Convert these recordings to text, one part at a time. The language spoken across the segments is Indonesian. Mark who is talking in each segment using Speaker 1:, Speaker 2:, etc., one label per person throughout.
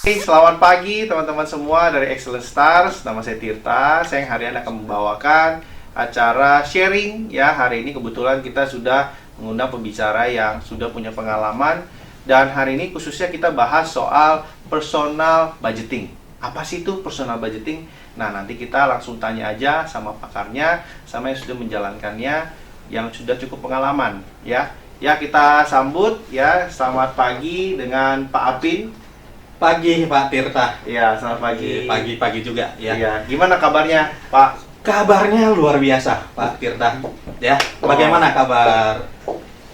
Speaker 1: Hey, selamat pagi teman-teman semua dari Excellent Stars. Nama saya Tirta. Saya yang hari ini akan membawakan acara sharing ya. Hari ini kebetulan kita sudah mengundang pembicara yang sudah punya pengalaman, dan hari ini khususnya kita bahas soal personal budgeting. Apa sih itu personal budgeting? Nah, nanti kita langsung tanya aja sama pakarnya, sama yang sudah menjalankannya, yang sudah cukup pengalaman ya. Ya, kita sambut ya. Selamat pagi dengan Pak Apin.
Speaker 2: Pagi Pak Tirta.
Speaker 1: Iya, selamat pagi.
Speaker 2: Pagi juga ya.
Speaker 1: Iya, gimana kabarnya, Pak?
Speaker 2: Kabarnya luar biasa, Pak Tirta. Ya, bagaimana kabar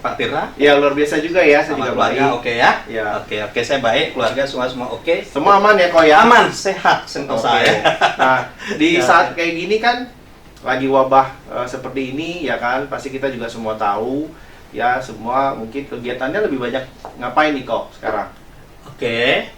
Speaker 2: Pak Tirta?
Speaker 1: Ya, luar biasa juga ya, saya
Speaker 2: Sama
Speaker 1: juga
Speaker 2: keluarga
Speaker 1: baik.
Speaker 2: oke ya?
Speaker 1: Ya.
Speaker 2: Oke, saya baik, keluarga semua oke.
Speaker 1: Semua aman ya, kok ya?
Speaker 2: Aman, sehat, sentosa
Speaker 1: Oke.
Speaker 2: ya.
Speaker 1: Nah, di
Speaker 2: Ya,
Speaker 1: saat
Speaker 2: oke.
Speaker 1: kayak gini kan lagi wabah seperti ini ya kan, pasti kita juga semua tahu ya, semua mungkin kegiatannya lebih banyak ngapain nih kok sekarang?
Speaker 2: Oke.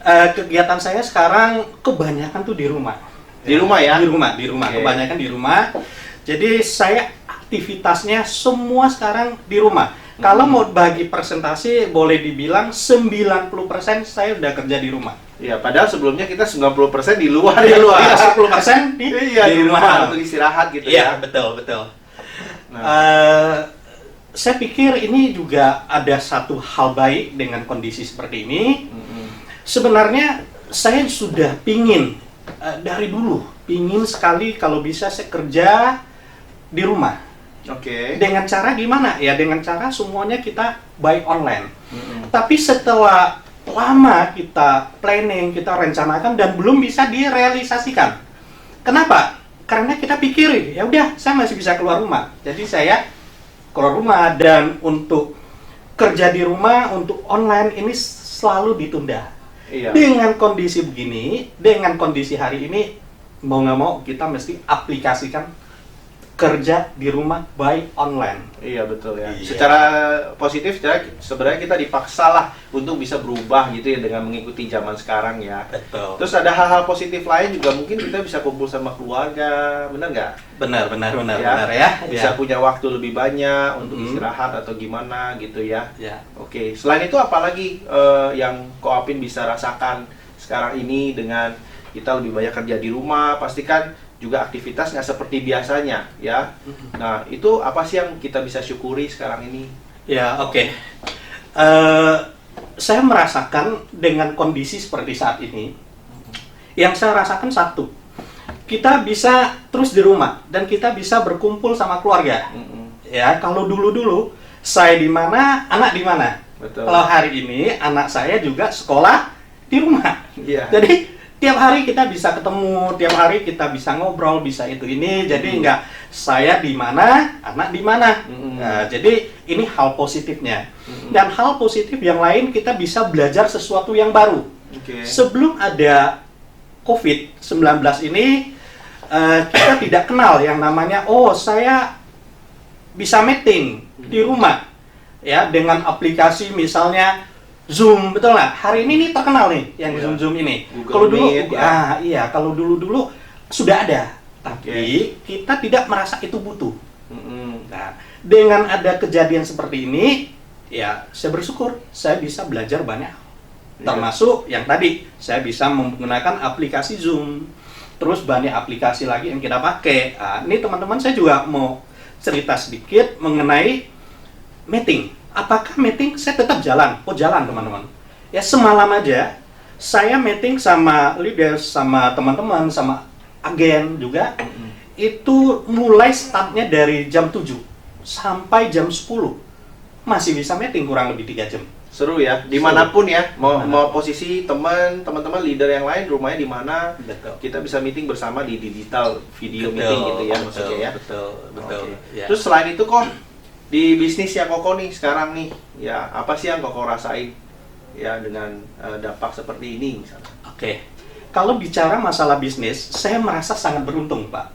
Speaker 2: Kegiatan saya sekarang kebanyakan tuh di rumah.
Speaker 1: Di rumah ya?
Speaker 2: Di rumah.
Speaker 1: Oke.
Speaker 2: Kebanyakan di rumah. Jadi saya aktivitasnya semua sekarang di rumah. Kalau mau bagi presentasi boleh dibilang 90% saya udah kerja di rumah.
Speaker 1: Iya, padahal sebelumnya kita 90% di luar
Speaker 2: Di
Speaker 1: ya.
Speaker 2: luar, 10%
Speaker 1: Iya, di rumah untuk istirahat gitu ya.
Speaker 2: Iya, betul.
Speaker 1: Nah,
Speaker 2: Saya pikir ini juga ada satu hal baik dengan kondisi seperti ini. Sebenarnya saya sudah pingin dari dulu, pingin sekali kalau bisa saya kerja di rumah.
Speaker 1: oke.
Speaker 2: Dengan cara gimana? Ya dengan cara semuanya kita buy online.
Speaker 1: Mm-mm.
Speaker 2: Tapi setelah lama kita planning, kita rencanakan dan belum bisa direalisasikan. Kenapa? Karena kita pikir ya udah saya masih bisa keluar rumah. Jadi saya keluar rumah, dan untuk kerja di rumah untuk online ini selalu ditunda.
Speaker 1: Iya.
Speaker 2: Dengan kondisi begini, dengan kondisi hari ini, mau nggak mau kita mesti aplikasikan kerja di rumah by online.
Speaker 1: Iya, betul ya.
Speaker 2: Iya.
Speaker 1: Secara positif sebenarnya kita dipaksa lah untuk bisa berubah gitu ya dengan mengikuti zaman sekarang ya.
Speaker 2: Betul.
Speaker 1: Terus ada hal-hal positif lain juga, mungkin kita bisa kumpul sama keluarga, benar nggak?
Speaker 2: Benar
Speaker 1: Ya.
Speaker 2: ya.
Speaker 1: Bisa punya waktu lebih banyak untuk
Speaker 2: Mhm.
Speaker 1: istirahat atau gimana gitu ya.
Speaker 2: Ya.
Speaker 1: Oke, selain itu apalagi yang Ko Apin bisa rasakan sekarang ini dengan kita lebih banyak kerja di rumah, pastikan juga aktivitas nggak seperti biasanya ya. Nah, itu apa sih yang kita bisa syukuri sekarang ini?
Speaker 2: Ya, oke. Saya merasakan dengan kondisi seperti saat ini, yang saya rasakan satu, kita bisa terus di rumah dan kita bisa berkumpul sama keluarga. Ya, kalau dulu-dulu saya di mana, anak di mana.
Speaker 1: Betul.
Speaker 2: Kalau hari ini anak saya juga sekolah di rumah.
Speaker 1: Iya.
Speaker 2: Jadi tiap hari kita bisa ketemu, tiap hari kita bisa ngobrol, bisa itu ini. Jadi nggak saya di mana, anak di mana. Nah, jadi ini hal positifnya. Dan hal positif yang lain, kita bisa belajar sesuatu yang baru.
Speaker 1: Oke.
Speaker 2: Sebelum ada COVID-19 ini, kita tidak kenal yang namanya, oh saya bisa meeting di rumah ya dengan aplikasi misalnya Zoom, betul nggak? Hari ini nih terkenal nih yang
Speaker 1: Iya.
Speaker 2: Zoom ini.
Speaker 1: Google
Speaker 2: Kalau dulu,
Speaker 1: Meet, ya.
Speaker 2: iya, kalau dulu sudah ada, tapi kita tidak merasa itu butuh. Nah, dengan ada kejadian seperti ini, ya saya bersyukur saya bisa belajar banyak. Termasuk yang tadi, saya bisa menggunakan aplikasi Zoom. Terus banyak aplikasi lagi yang kita pakai. Nah, ini teman-teman saya juga mau cerita sedikit mengenai meeting. Apakah meeting saya tetap jalan? Oh, jalan teman-teman. Ya semalam aja saya meeting sama leaders, sama teman-teman, sama agen juga. Itu mulai startnya dari jam 7 sampai jam 10. Masih bisa meeting kurang lebih 3 jam.
Speaker 1: Seru ya, dimanapun ya, mau posisi teman-teman leader yang lain, rumahnya di mana,
Speaker 2: Betul.
Speaker 1: kita bisa meeting bersama di digital video meeting gitu ya, maksudnya ya.
Speaker 2: Betul.
Speaker 1: Oke.
Speaker 2: Ya.
Speaker 1: Terus selain itu kok di bisnisnya Koko nih sekarang nih, ya apa sih yang Koko rasain ya dengan dampak seperti ini misalnya?
Speaker 2: Oke. Kalau bicara masalah bisnis, saya merasa sangat beruntung, Pak.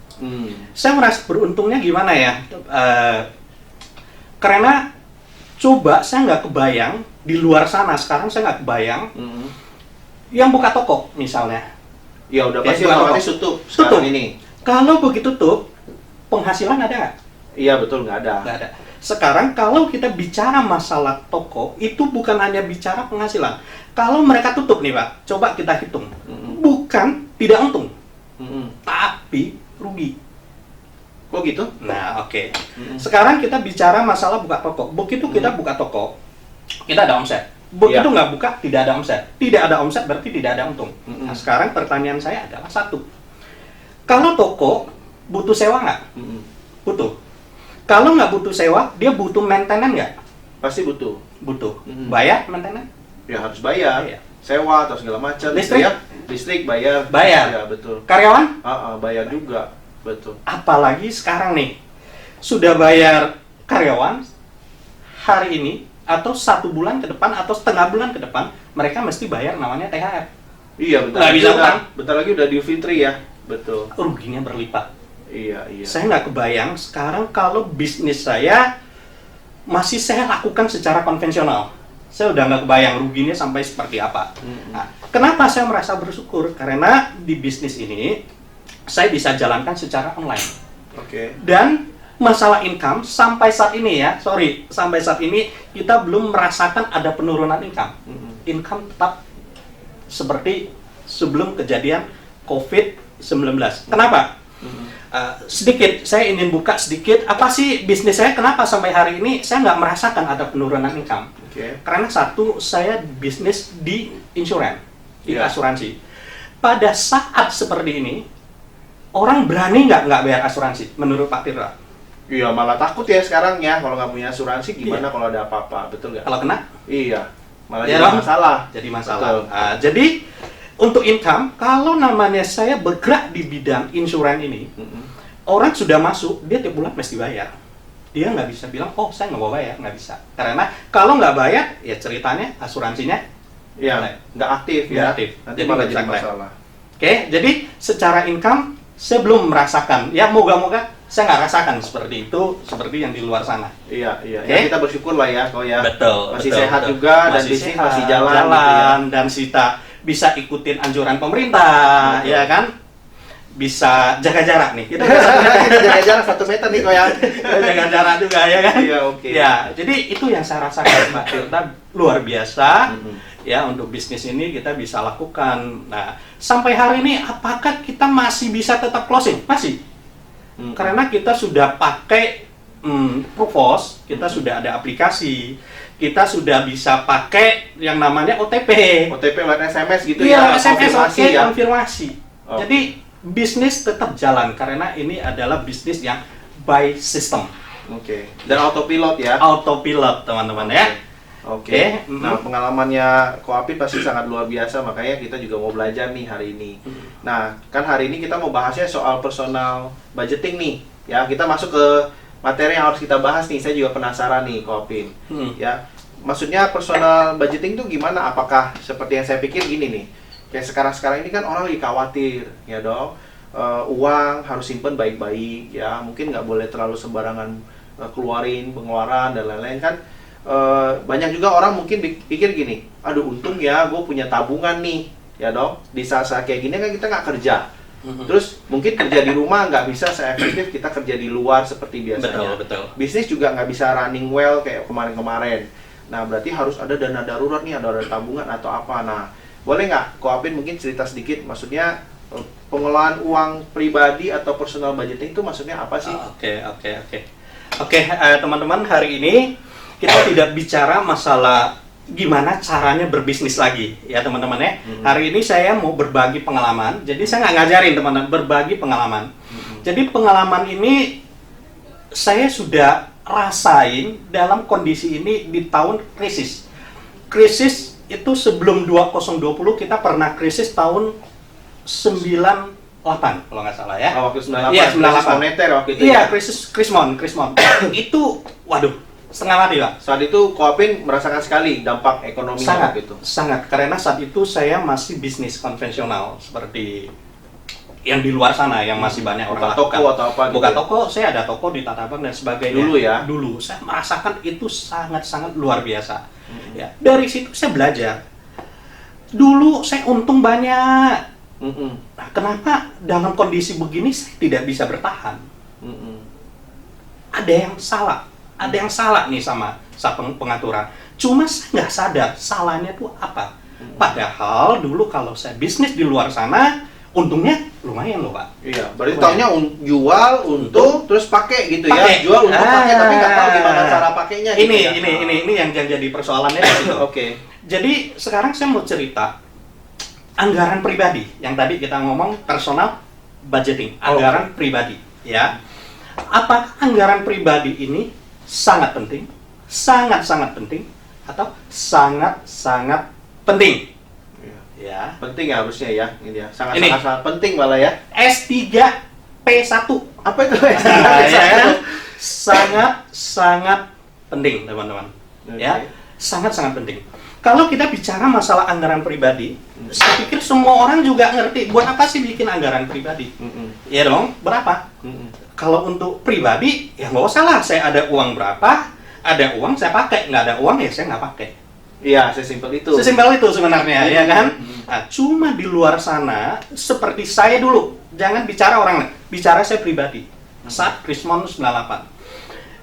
Speaker 2: Saya merasa beruntungnya gimana ya? Karena coba saya nggak kebayang di luar sana, sekarang saya nggak kebayang yang buka toko misalnya.
Speaker 1: Ya udah pasti
Speaker 2: buka
Speaker 1: otomatis
Speaker 2: toko.
Speaker 1: tutup
Speaker 2: Tutup.
Speaker 1: sekarang ini.
Speaker 2: Kalau begitu tutup, penghasilan ada nggak?
Speaker 1: Iya betul, nggak ada.
Speaker 2: Nggak ada. sekarang kalau kita bicara masalah toko, itu bukan hanya bicara penghasilan. Kalau mereka tutup nih Pak, coba kita hitung. Bukan tidak untung, tapi rugi.
Speaker 1: Oh gitu?
Speaker 2: Nah, oke. Sekarang kita bicara masalah buka toko. Begitu kita buka toko, kita ada omset. Begitu nggak buka, tidak ada omset. Tidak ada omset berarti tidak ada untung. Nah, sekarang pertanyaan saya adalah satu. Kalau toko butuh sewa nggak? Butuh. Kalau nggak butuh sewa, dia butuh maintenance nggak?
Speaker 1: Pasti butuh.
Speaker 2: Butuh. Bayar maintenance?
Speaker 1: Ya harus bayar.
Speaker 2: Iya.
Speaker 1: Sewa atau segala macam.
Speaker 2: Listrik?
Speaker 1: Ya. Listrik bayar.
Speaker 2: Bayar.
Speaker 1: Ya betul.
Speaker 2: Karyawan?
Speaker 1: Bayar juga. Betul.
Speaker 2: Apalagi sekarang nih, sudah bayar karyawan hari ini, atau 1 bulan ke depan, atau setengah bulan ke depan, mereka mesti bayar namanya THR.
Speaker 1: Iya betul.
Speaker 2: Nggak bisa utang.
Speaker 1: Bentar lagi udah Idul Fitri ya. Betul.
Speaker 2: Ruginya berlipat.
Speaker 1: Iya.
Speaker 2: Saya nggak kebayang sekarang kalau bisnis saya masih saya lakukan secara konvensional. Saya udah nggak kebayang ruginya sampai seperti apa. Nah, kenapa saya merasa bersyukur? Karena di bisnis ini saya bisa jalankan secara online.
Speaker 1: Oke.
Speaker 2: Dan masalah income sampai saat ini sampai saat ini kita belum merasakan ada penurunan income. Income tetap seperti sebelum kejadian COVID-19. Kenapa? Sedikit, saya ingin buka sedikit, apa sih bisnis saya, kenapa sampai hari ini saya nggak merasakan ada penurunan income. Karena satu, saya bisnis di insurans, di asuransi. Pada saat seperti ini, orang berani nggak bayar asuransi, menurut Pak Tirta?
Speaker 1: Iya, malah takut ya sekarang ya, kalau nggak punya asuransi gimana kalau ada apa-apa, betul nggak?
Speaker 2: Kalau kena?
Speaker 1: Iya, malah
Speaker 2: Ya
Speaker 1: jadi
Speaker 2: dong.
Speaker 1: masalah.
Speaker 2: Jadi masalah. Jadi untuk income, kalau namanya saya bergerak di bidang insurans ini, orang sudah masuk, dia tiap bulan mesti bayar. Dia nggak bisa bilang, oh saya nggak mau bayar, nggak bisa. Karena kalau nggak bayar, ya ceritanya asuransinya
Speaker 1: nggak aktif
Speaker 2: nggak
Speaker 1: ya.
Speaker 2: aktif.
Speaker 1: Nanti
Speaker 2: Jadi
Speaker 1: malah
Speaker 2: nggak
Speaker 1: jadi
Speaker 2: bisa klaim.
Speaker 1: masalah.
Speaker 2: Oke, jadi secara income, saya belum merasakan. Ya moga-moga saya nggak rasakan seperti itu, seperti yang di luar sana.
Speaker 1: Iya.
Speaker 2: Oke.
Speaker 1: Ya, kita bersyukur lah ya, kok ya.
Speaker 2: Betul.
Speaker 1: Masih sehat juga dan bisnis masih jalan gitu ya.
Speaker 2: Dan kita bisa ikutin anjuran pemerintah, ya kan? Bisa jaga jarak nih. Kita
Speaker 1: jaga jarak 1 meter nih kok ya.
Speaker 2: jaga jarak juga ya kan?
Speaker 1: Iya, oke.
Speaker 2: Ya, jadi itu yang saya rasakan Pak Tirta, luar biasa. Ya, untuk bisnis ini kita bisa lakukan. Nah, sampai hari ini apakah kita masih bisa tetap closing? Masih. Karena kita sudah pakai Provos, kita sudah ada aplikasi, kita sudah bisa pakai yang namanya OTP.
Speaker 1: OTP lewat SMS gitu
Speaker 2: Iya,
Speaker 1: ya.
Speaker 2: SMS
Speaker 1: konfirmasi
Speaker 2: oke,
Speaker 1: ya.
Speaker 2: konfirmasi. Jadi bisnis tetap jalan karena ini adalah bisnis yang by system.
Speaker 1: Oke. Dan autopilot ya.
Speaker 2: Autopilot teman-teman ya.
Speaker 1: Oke. Nah, pengalamannya Ko Apit pasti sangat luar biasa, makanya kita juga mau belajar nih hari ini. Nah, kan hari ini kita mau bahasnya soal personal budgeting nih. Ya, kita masuk ke materi yang harus kita bahas nih. Saya juga penasaran nih, Ko Apit. Ya. Maksudnya personal budgeting itu gimana? Apakah seperti yang saya pikir gini nih? Kayak sekarang-sekarang ini kan orang lagi khawatir, ya dong. Uang harus simpen baik-baik, ya. Mungkin nggak boleh terlalu sembarangan keluarin pengeluaran dan lain-lain kan. Banyak juga orang mungkin pikir gini, aduh untung ya gue punya tabungan nih, ya dong. Di saat-saat kayak gini kan kita nggak kerja. Terus mungkin kerja di rumah nggak bisa seefektif kita kerja di luar seperti biasanya.
Speaker 2: Betul.
Speaker 1: Bisnis juga nggak bisa running well kayak kemarin-kemarin. Nah, berarti harus ada dana darurat nih, ada tabungan atau apa. Nah, boleh nggak Ko Apit mungkin cerita sedikit, maksudnya pengelolaan uang pribadi atau personal budgeting itu maksudnya apa sih?
Speaker 2: Oke, teman-teman, hari ini kita tidak bicara masalah gimana caranya berbisnis lagi, ya teman-teman ya. Hari ini saya mau berbagi pengalaman, jadi saya nggak ngajarin teman-teman, berbagi pengalaman. Jadi pengalaman ini saya sudah rasain dalam kondisi ini di tahun krisis. Krisis itu sebelum 2020 kita pernah krisis tahun 98 kalau nggak salah ya.
Speaker 1: Waktu 98,
Speaker 2: Iya,
Speaker 1: krisis moneter waktu itu
Speaker 2: iya,
Speaker 1: ya?
Speaker 2: krisis Krismon. Itu, waduh, setengah mati Pak.
Speaker 1: Saat itu Ko Apit merasakan sekali dampak ekonomi gitu.
Speaker 2: Sangat, karena saat itu saya masih bisnis konvensional seperti yang di luar sana yang masih banyak orang
Speaker 1: Buka toko atau apa gitu
Speaker 2: Buka
Speaker 1: ya?
Speaker 2: toko, saya ada toko di Tanah Abang dan sebagainya.
Speaker 1: Dulu ya?
Speaker 2: Dulu, saya merasakan itu sangat-sangat luar biasa. Ya, dari situ saya belajar. Dulu saya untung banyak. Nah, kenapa dalam kondisi begini saya tidak bisa bertahan? Ada yang salah, ada yang salah nih sama pengaturan. Cuma saya nggak sadar salahnya tuh apa. Padahal dulu kalau saya bisnis di luar sana, untungnya lumayan loh, Pak.
Speaker 1: Iya, berarti taunya jual, untung, terus pakai gitu
Speaker 2: Pakai.
Speaker 1: ya. Jual untuk pakai, tapi nggak tahu gimana cara pakainya gitu ya.
Speaker 2: Ini yang jadi persoalannya di situ.
Speaker 1: Oke.
Speaker 2: Jadi sekarang saya mau cerita anggaran pribadi yang tadi kita ngomong personal budgeting, anggaran pribadi, ya. Apakah anggaran pribadi ini sangat penting, sangat-sangat penting, atau sangat-sangat penting? Ya.
Speaker 1: Penting ya harusnya ya, ini ya. Sangat penting malah ya.
Speaker 2: S3 P1.
Speaker 1: Apa itu S3 P1?
Speaker 2: Ya, sangat penting, teman-teman.
Speaker 1: Okay.
Speaker 2: Ya, sangat penting. Kalau kita bicara masalah anggaran pribadi, saya pikir semua orang juga ngerti buat apa sih bikin anggaran pribadi. Ya dong, berapa? Kalau untuk pribadi, ya nggak usah lah. Saya ada uang berapa, ada uang saya pakai, nggak ada uang ya saya nggak pakai.
Speaker 1: Iya, sesimpel itu.
Speaker 2: Sesimpel itu sebenarnya, ya kan? Nah, cuma di luar sana, seperti saya dulu, jangan bicara orang lain, bicara saya pribadi. Saat Krismon 98,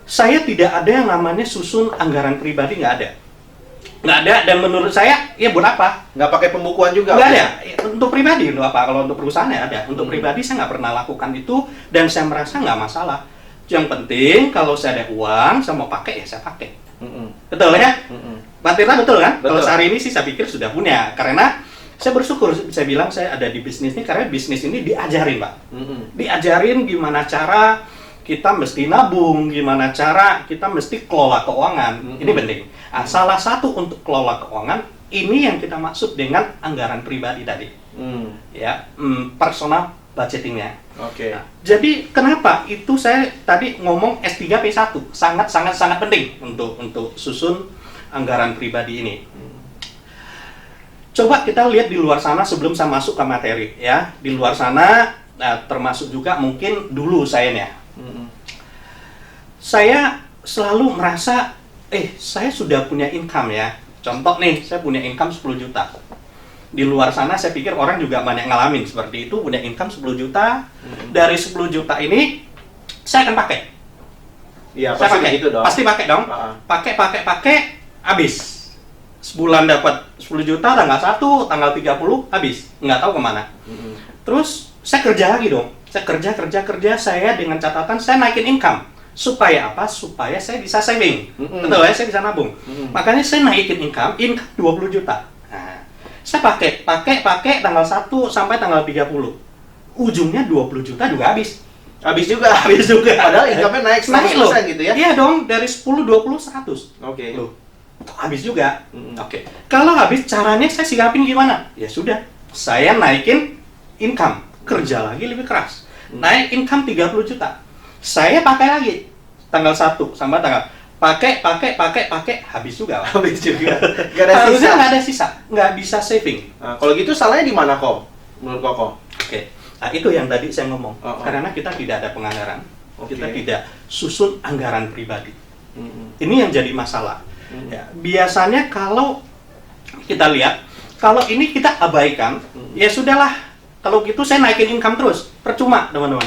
Speaker 2: saya tidak ada yang namanya susun anggaran pribadi, nggak ada. Nggak ada, dan menurut saya, ya buat apa?
Speaker 1: Nggak pakai pembukuan juga?
Speaker 2: Nggak ada. Untuk pribadi, untuk apa? Kalau untuk perusahaan ya ada. Untuk pribadi saya nggak pernah lakukan itu, dan saya merasa nggak masalah. Yang penting, kalau saya ada uang, saya mau pakai, ya saya pakai. Betul ya? Pak Tirta betul kan?
Speaker 1: Betul.
Speaker 2: Kalau sehari ini sih saya pikir sudah punya, karena saya bersyukur, saya bilang saya ada di bisnis ini, karena bisnis ini diajarin, Pak. Diajarin gimana cara kita mesti nabung, gimana cara kita mesti kelola keuangan. Ini penting. Nah, salah satu untuk kelola keuangan, ini yang kita maksud dengan anggaran pribadi tadi. Ya, personal budgetingnya.
Speaker 1: Oke.
Speaker 2: Nah, jadi kenapa itu saya tadi ngomong S3 P1 sangat penting untuk susun anggaran pribadi ini. Coba kita lihat di luar sana sebelum saya masuk ke materi ya. Di luar sana termasuk juga mungkin dulu saya nih. Saya selalu merasa saya sudah punya income ya. Contoh nih, saya punya income 10 juta. Di luar sana saya pikir orang juga banyak ngalamin seperti itu, punya income 10 juta. Dari 10 juta ini saya akan pakai.
Speaker 1: Iya,
Speaker 2: Saya
Speaker 1: pasti
Speaker 2: pakai
Speaker 1: gitu dong.
Speaker 2: Pasti pakai dong. Pakai habis. Sebulan dapat 10 juta, tanggal 1, tanggal 30 habis. Nggak tahu kemana. Terus saya kerja lagi dong. Saya kerja, saya dengan catatan saya naikin income. Supaya apa? Supaya saya bisa saving. Betul ya, saya bisa nabung. Makanya saya naikin income 20 juta. Nah, saya pakai tanggal 1 sampai tanggal 30. Ujungnya 20 juta juga habis.
Speaker 1: Habis juga. Padahal income-nya naik 100% gitu ya?
Speaker 2: Iya dong, dari 10, 20, 100.
Speaker 1: Oke.
Speaker 2: Loh, habis juga. Oke. Kalau habis, caranya saya sikapin gimana? Ya sudah, saya naikin income. Kerja lagi lebih keras. Naik income 30 juta. Saya pakai lagi. Tanggal 1 sampai tanggal. Pakai, habis juga.
Speaker 1: Habis juga. Nggak ada
Speaker 2: Harusnya
Speaker 1: sisa.
Speaker 2: nggak ada sisa. Nggak bisa saving.
Speaker 1: Nah, kalau gitu salahnya di mana kok? Menurut Koko?
Speaker 2: Oke. Nah, itu yang tadi saya ngomong. Karena kita tidak ada penganggaran. Kita tidak susun anggaran pribadi. Ini yang jadi masalah. Ya, biasanya kalau kita lihat, kalau ini kita abaikan, ya sudahlah. Kalau gitu saya naikin income terus. Percuma, teman-teman.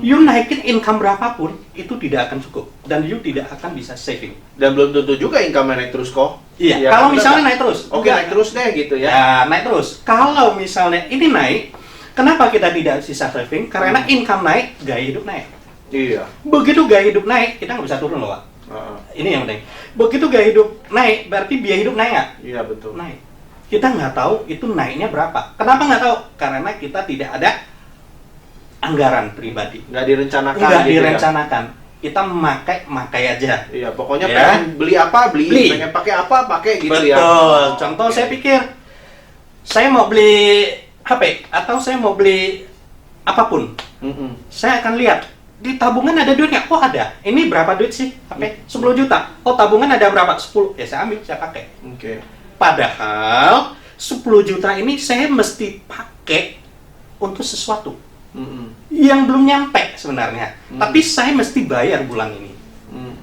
Speaker 2: You naikin income berapapun, itu tidak akan cukup. Dan you tidak akan bisa saving.
Speaker 1: Dan belum tentu juga income naik terus kok.
Speaker 2: Iya,
Speaker 1: Ya,
Speaker 2: kalau
Speaker 1: kan?
Speaker 2: misalnya naik terus.
Speaker 1: Oke, naik terus deh gitu ya.
Speaker 2: Ya, naik terus. Kalau misalnya ini naik, kenapa kita tidak sisa saving? Karena income naik, gaya hidup naik.
Speaker 1: Iya.
Speaker 2: Begitu gaya hidup naik, kita nggak bisa turun loh, Pak. Ini yang penting. Begitu gaya hidup naik, berarti biaya hidup naik nggak?
Speaker 1: Iya, betul.
Speaker 2: Naik. Kita nggak tahu itu naiknya berapa. Kenapa nggak tahu? Karena kita tidak ada anggaran pribadi.
Speaker 1: Nggak direncanakan
Speaker 2: Nggak
Speaker 1: gitu
Speaker 2: direncanakan. Kita makai aja.
Speaker 1: ya? Iya, pokoknya
Speaker 2: Ya.
Speaker 1: pengen beli apa, beli. Pengen pakai apa, pakai gitu ya.
Speaker 2: Betul. Contoh saya pikir, saya mau beli HP atau saya mau beli apapun. Saya akan lihat di tabungan ada duitnya. Oh ada. Ini berapa duit sih HP? 10 juta. Oh tabungan ada berapa? 10. Ya saya ambil, saya pakai.
Speaker 1: Oke.
Speaker 2: Padahal 10 juta ini saya mesti pakai untuk sesuatu yang belum nyampe sebenarnya. Tapi saya mesti bayar bulan ini.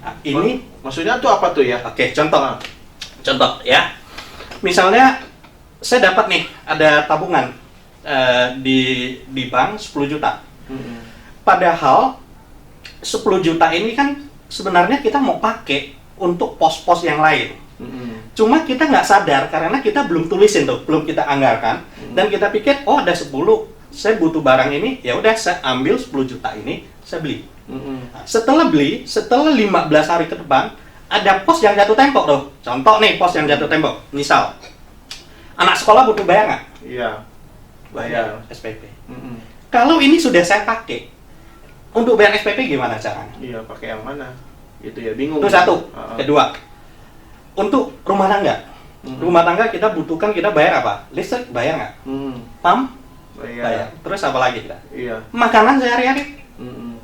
Speaker 2: Nah, ini
Speaker 1: maksudnya tuh apa tuh ya?
Speaker 2: oke, contoh ya. Misalnya saya dapat nih ada tabungan di bank 10 juta. Padahal 10 juta ini kan sebenarnya kita mau pakai untuk pos-pos yang lain. Cuma kita nggak sadar karena kita belum tulisin tuh, belum kita anggarkan, dan kita pikir oh ada 10, saya butuh barang ini, ya udah saya ambil 10 juta ini, saya beli. Nah, setelah beli, setelah 15 hari ke depan, ada pos yang jatuh tempo tuh. Contoh nih pos yang jatuh tempo, misal anak sekolah butuh bayar nggak?
Speaker 1: Iya. Bayar.
Speaker 2: SPP. Kalau ini sudah saya pakai, untuk bayar SPP gimana caranya?
Speaker 1: Iya, pakai yang mana? Itu ya, bingung.
Speaker 2: Itu satu. Kedua, untuk rumah tangga. Rumah tangga kita butuhkan, kita bayar apa? Listrik bayar nggak? PAM bayar. Terus apa lagi kita?
Speaker 1: Iya.
Speaker 2: Makanan sehari-hari.